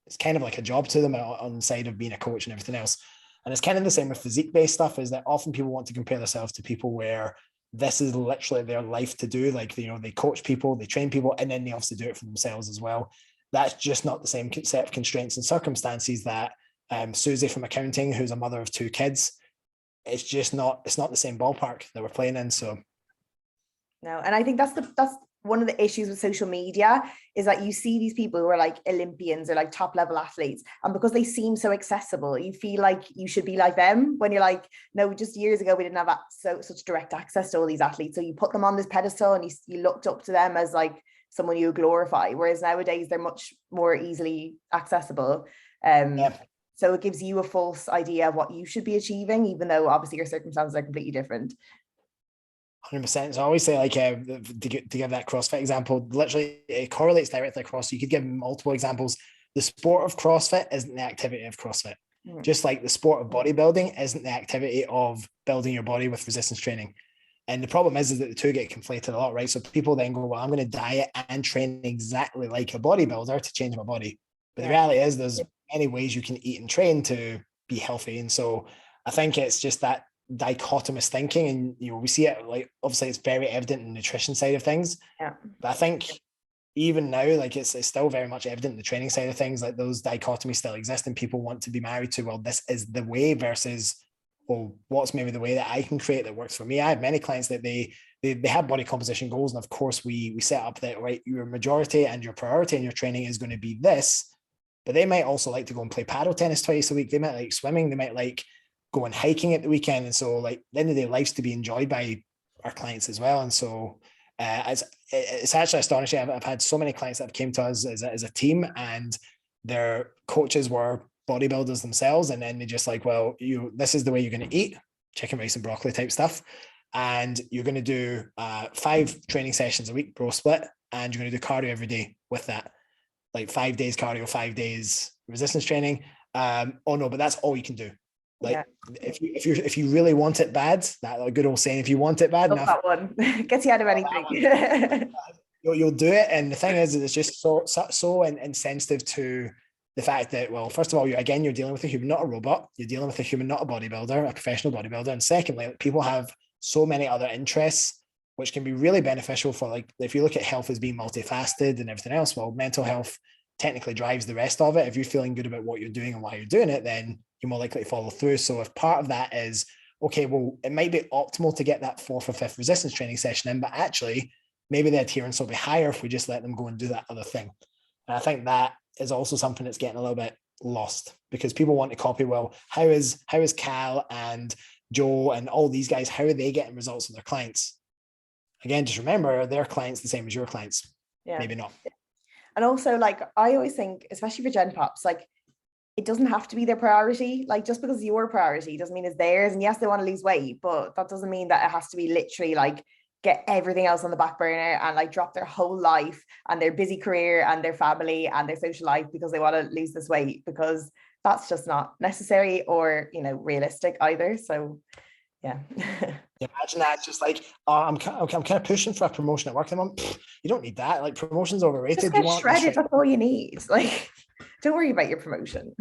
it's kind of like a job to them on the side of being a coach and everything else. And it's kind of the same with physique-based stuff, is that often people want to compare themselves to people where this is literally their life to do. Like, you know, they coach people, they train people, and then they obviously do it for themselves as well. That's just not the same set of constraints and circumstances that Susie from accounting, who's a mother of 2 kids, it's not the same ballpark that we're playing in. So no, and I think that's one of the issues with social media, is that you see these people who are like Olympians or like top level athletes, and because they seem so accessible, you feel like you should be like them, when you're like, no, just years ago we didn't have such direct access to all these athletes, so you put them on this pedestal and you looked up to them as like someone you glorify, whereas nowadays they're much more easily accessible. So it gives you a false idea of what you should be achieving, even though obviously your circumstances are completely different. 100%. So I always say, like, to give that CrossFit example, literally it correlates directly across. You could give multiple examples. The sport of CrossFit isn't the activity of CrossFit. Just like the sport of bodybuilding isn't the activity of building your body with resistance training. And the problem is that the two get conflated a lot, right? So people then go, well, I'm going to diet and train exactly like a bodybuilder to change my body. But the reality is there's many ways you can eat and train to be healthy. And so I think it's just that dichotomous thinking, and you know, we see it, like, obviously it's very evident in the nutrition side of things. But I think even now, like, it's still very much evident in the training side of things, like those dichotomies still exist, and people want to be married to, well, this is the way, versus, well, what's maybe the way that I can create that works for me. I have many clients that they have body composition goals, and of course we set up that, right, your majority and your priority in your training is going to be this, but they might also like to go and play paddle tennis twice a week. They might like swimming. They might like going hiking at the weekend. And so, like, the end of their life's to be enjoyed by our clients as well. And so it's actually astonishing. I've had so many clients that have came to us as a team, and their coaches were bodybuilders themselves. And then they just like, well, this is the way you're going to eat, chicken, rice, and broccoli type stuff. And you're going to do 5 training sessions a week, bro split. And you're going to do cardio every day with that. Like 5 days cardio, 5 days resistance training. Oh no, but that's all you can do. Like, if you really want it bad, that good old saying, if you want it bad enough, that one gets you out of anything. You'll do it. And the thing is, it's just so insensitive to the fact that, well, first of all, you're dealing with a human, not a robot. You're dealing with a human, not a bodybuilder, a professional bodybuilder. And secondly, people have so many other interests, which can be really beneficial for, like, if you look at health as being multifaceted and everything else, well, mental health technically drives the rest of it. If you're feeling good about what you're doing and why you're doing it, then you're more likely to follow through. So if part of that is, okay, well, it might be optimal to get that 4th or 5th resistance training session in, but actually maybe the adherence will be higher if we just let them go and do that other thing. And I think that is also something that's getting a little bit lost, because people want to copy, well, how is Cal and Joe and all these guys, how are they getting results with their clients? Again, just remember, their clients the same as your clients. Maybe not. And also, like, I always think, especially for Gen Pops, like, it doesn't have to be their priority. Like, just because your priority doesn't mean it's theirs. And yes, they want to lose weight, but that doesn't mean that it has to be literally like get everything else on the back burner and like drop their whole life and their busy career and their family and their social life because they want to lose this weight, because that's just not necessary or, you know, realistic either. So yeah. Imagine that. It's just like, oh, I'm kind of pushing for a promotion at work. You don't need that. Like, promotion's overrated. Just get shredded. That's all you need. Like, don't worry about your promotion.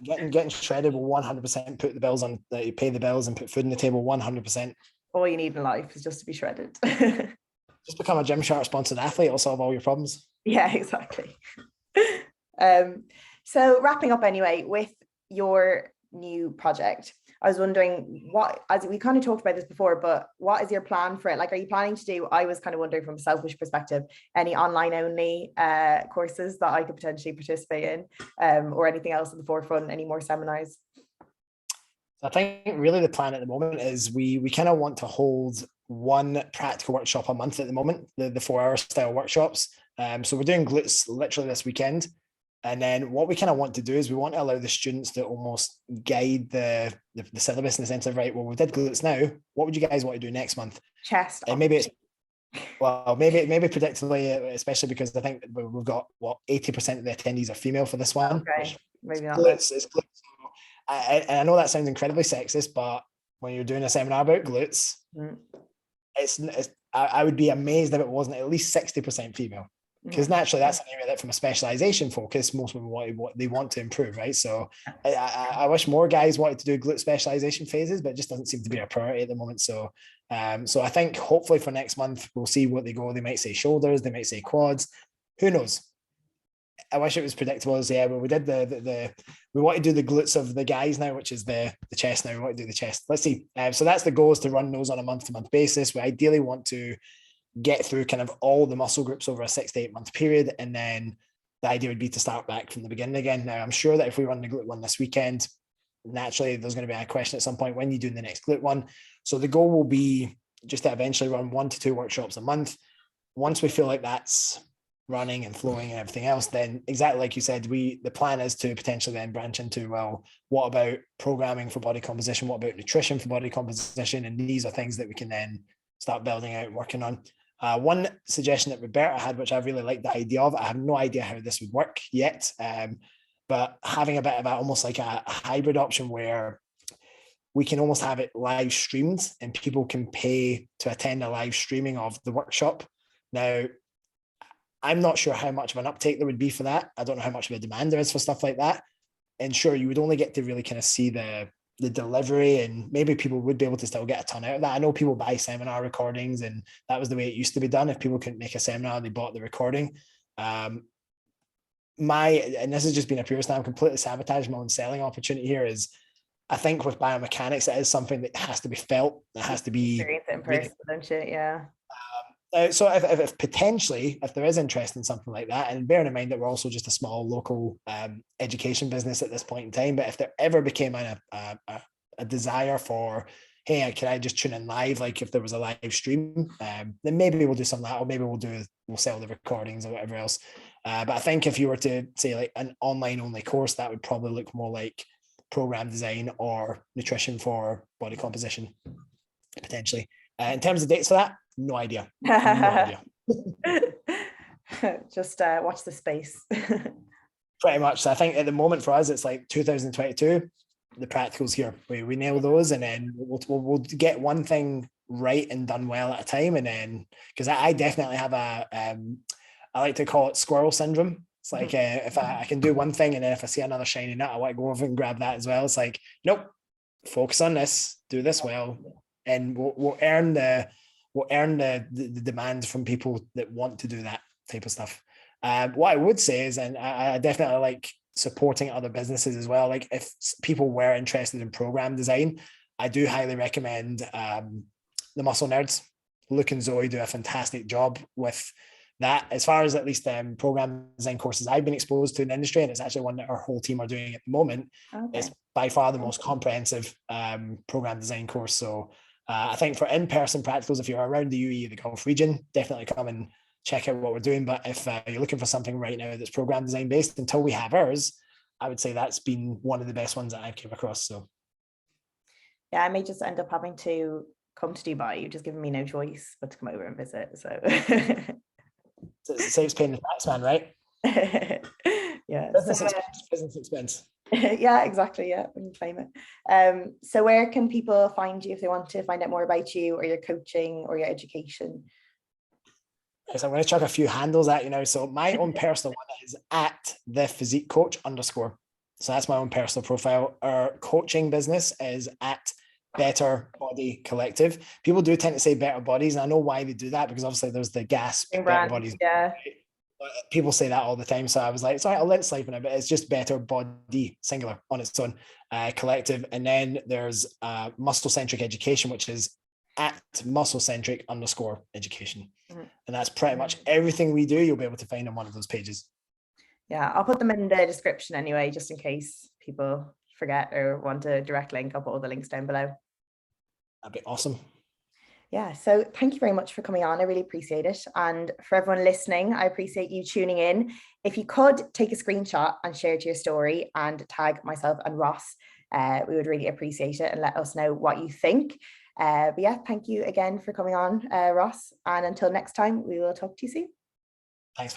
Getting shredded will 100% put the bills on. You pay the bills and put food on the table. 100%. All you need in life is just to be shredded. Just become a Gymshark sponsored athlete. It'll solve all your problems. Yeah, exactly. So wrapping up anyway with your new project, I was wondering as we kind of talked about this before, but what is your plan for it? Like, are you planning to do, I was kind of wondering from a selfish perspective, any online only courses that I could potentially participate in, or anything else in the forefront, any more seminars? I think really the plan at the moment is we kind of want to hold one practical workshop a month at the moment, the 4-hour style workshops. So we're doing glutes literally this weekend. And then what we kind of want to do is we want to allow the students to almost guide the syllabus in the sense of, right, well, we did glutes now. What would you guys want to do next month? Chest. And maybe it's, well, maybe predictably, especially because I think we've got 80% of the attendees are female for this one. Okay, maybe not. Glutes. I know that sounds incredibly sexist, but when you're doing a seminar about glutes, I would be amazed if it wasn't at least 60% female. Because naturally, that's an area that, from a specialization focus, most women want to improve, right? So I wish more guys wanted to do glute specialization phases, but it just doesn't seem to be a priority at the moment. So I think hopefully for next month, we'll see what they go. They might say shoulders, they might say quads. Who knows? I wish it was predictable. As but we did we want to do the glutes of the guys now, which is the chest now. We want to do the chest. Let's see. So that's the goal, is to run those on a month-to-month basis. We ideally want to get through kind of all the muscle groups over a 6 to 8 month period. And then the idea would be to start back from the beginning again. Now, I'm sure that if we run the glute one this weekend, naturally there's going to be a question at some point, when you doing the next glute one. So the goal will be just to eventually run 1 to 2 workshops a month. Once we feel like that's running and flowing and everything else, then exactly like you said, the plan is to potentially then branch into, well, what about programming for body composition? What about nutrition for body composition? And these are things that we can then start building out and working on. One suggestion that Roberta had, which I really like the idea of, I have no idea how this would work yet, but having a bit of almost like a hybrid option where we can almost have it live streamed and people can pay to attend a live streaming of the workshop. Now, I'm not sure how much of an uptake there would be for that. I don't know how much of a demand there is for stuff like that. And sure, you would only get to really kind of see the delivery, and maybe people would be able to still get a ton out of that. I know people buy seminar recordings, and that was the way it used to be done. If people couldn't make a seminar, they bought the recording. And this has just been a pure stand, I'm completely sabotaging my own selling opportunity here, is I think with biomechanics, it is something that has to be felt. It has to be experience it in person, don't you? Yeah. So if potentially, if there is interest in something like that, and bearing in mind that we're also just a small local education business at this point in time, but if there ever became a desire for, hey, can I just tune in live, like if there was a live stream, then maybe we'll do some of that, or maybe we'll sell the recordings or whatever else. But I think if you were to say like an online only course, that would probably look more like program design or nutrition for body composition, potentially. In terms of dates for that, no idea. No idea. Just watch the space. Pretty much. So I think at the moment for us, it's like 2022. The practicals here. We nail those, and then we'll get one thing right and done well at a time. And then, because I definitely have I like to call it squirrel syndrome. It's like if I can do one thing, and then if I see another shiny nut, I want to go over and grab that as well. It's like, nope, focus on this, do this well, and we'll earn the demand from people that want to do that type of stuff. What I would say is, and I definitely like supporting other businesses as well. Like if people were interested in program design, I do highly recommend the Muscle Nerds. Luke and Zoe do a fantastic job with that. As far as at least program design courses I've been exposed to in the industry, and it's actually one that our whole team are doing at the moment. Okay. It's by far the most comprehensive program design course. So I think for in-person practicals, if you're around the UAE, the Gulf region, definitely come and check out what we're doing. But if you're looking for something right now that's program design based, until we have ours, I would say that's been one of the best ones that I've came across. So yeah, I may just end up having to come to Dubai. You've just given me no choice but to come over and visit. So it saves paying the tax man, right? Yeah, business expense. Yeah, exactly. Yeah, when you claim it. So where can people find you if they want to find out more about you or your coaching or your education? So I'm going to chuck a few handles at you now. So my own personal one is at the Physique Coach _. So that's my own personal profile. Our coaching business is at Better Body Collective. People do tend to say Better Bodies, and I know why they do that, because obviously there's the gasp Better Bodies. Yeah. People say that all the time, so I was like, sorry, I'll let it slide for now, but it's just Better Body, singular, on its own, collective. And then there's MuscleCentric Education, which is at MuscleCentric _education. And that's pretty much everything we do. You'll be able to find on one of those pages. Yeah, I'll put them in the description anyway, just in case people forget or want a direct link. I'll put all the links down below. That'd be awesome. Yeah, so thank you very much for coming on. I really appreciate it. And for everyone listening, I appreciate you tuning in. If you could take a screenshot and share it to your story and tag myself and Ross, we would really appreciate it, and let us know what you think. But yeah, thank you again for coming on, Ross. And until next time, we will talk to you soon.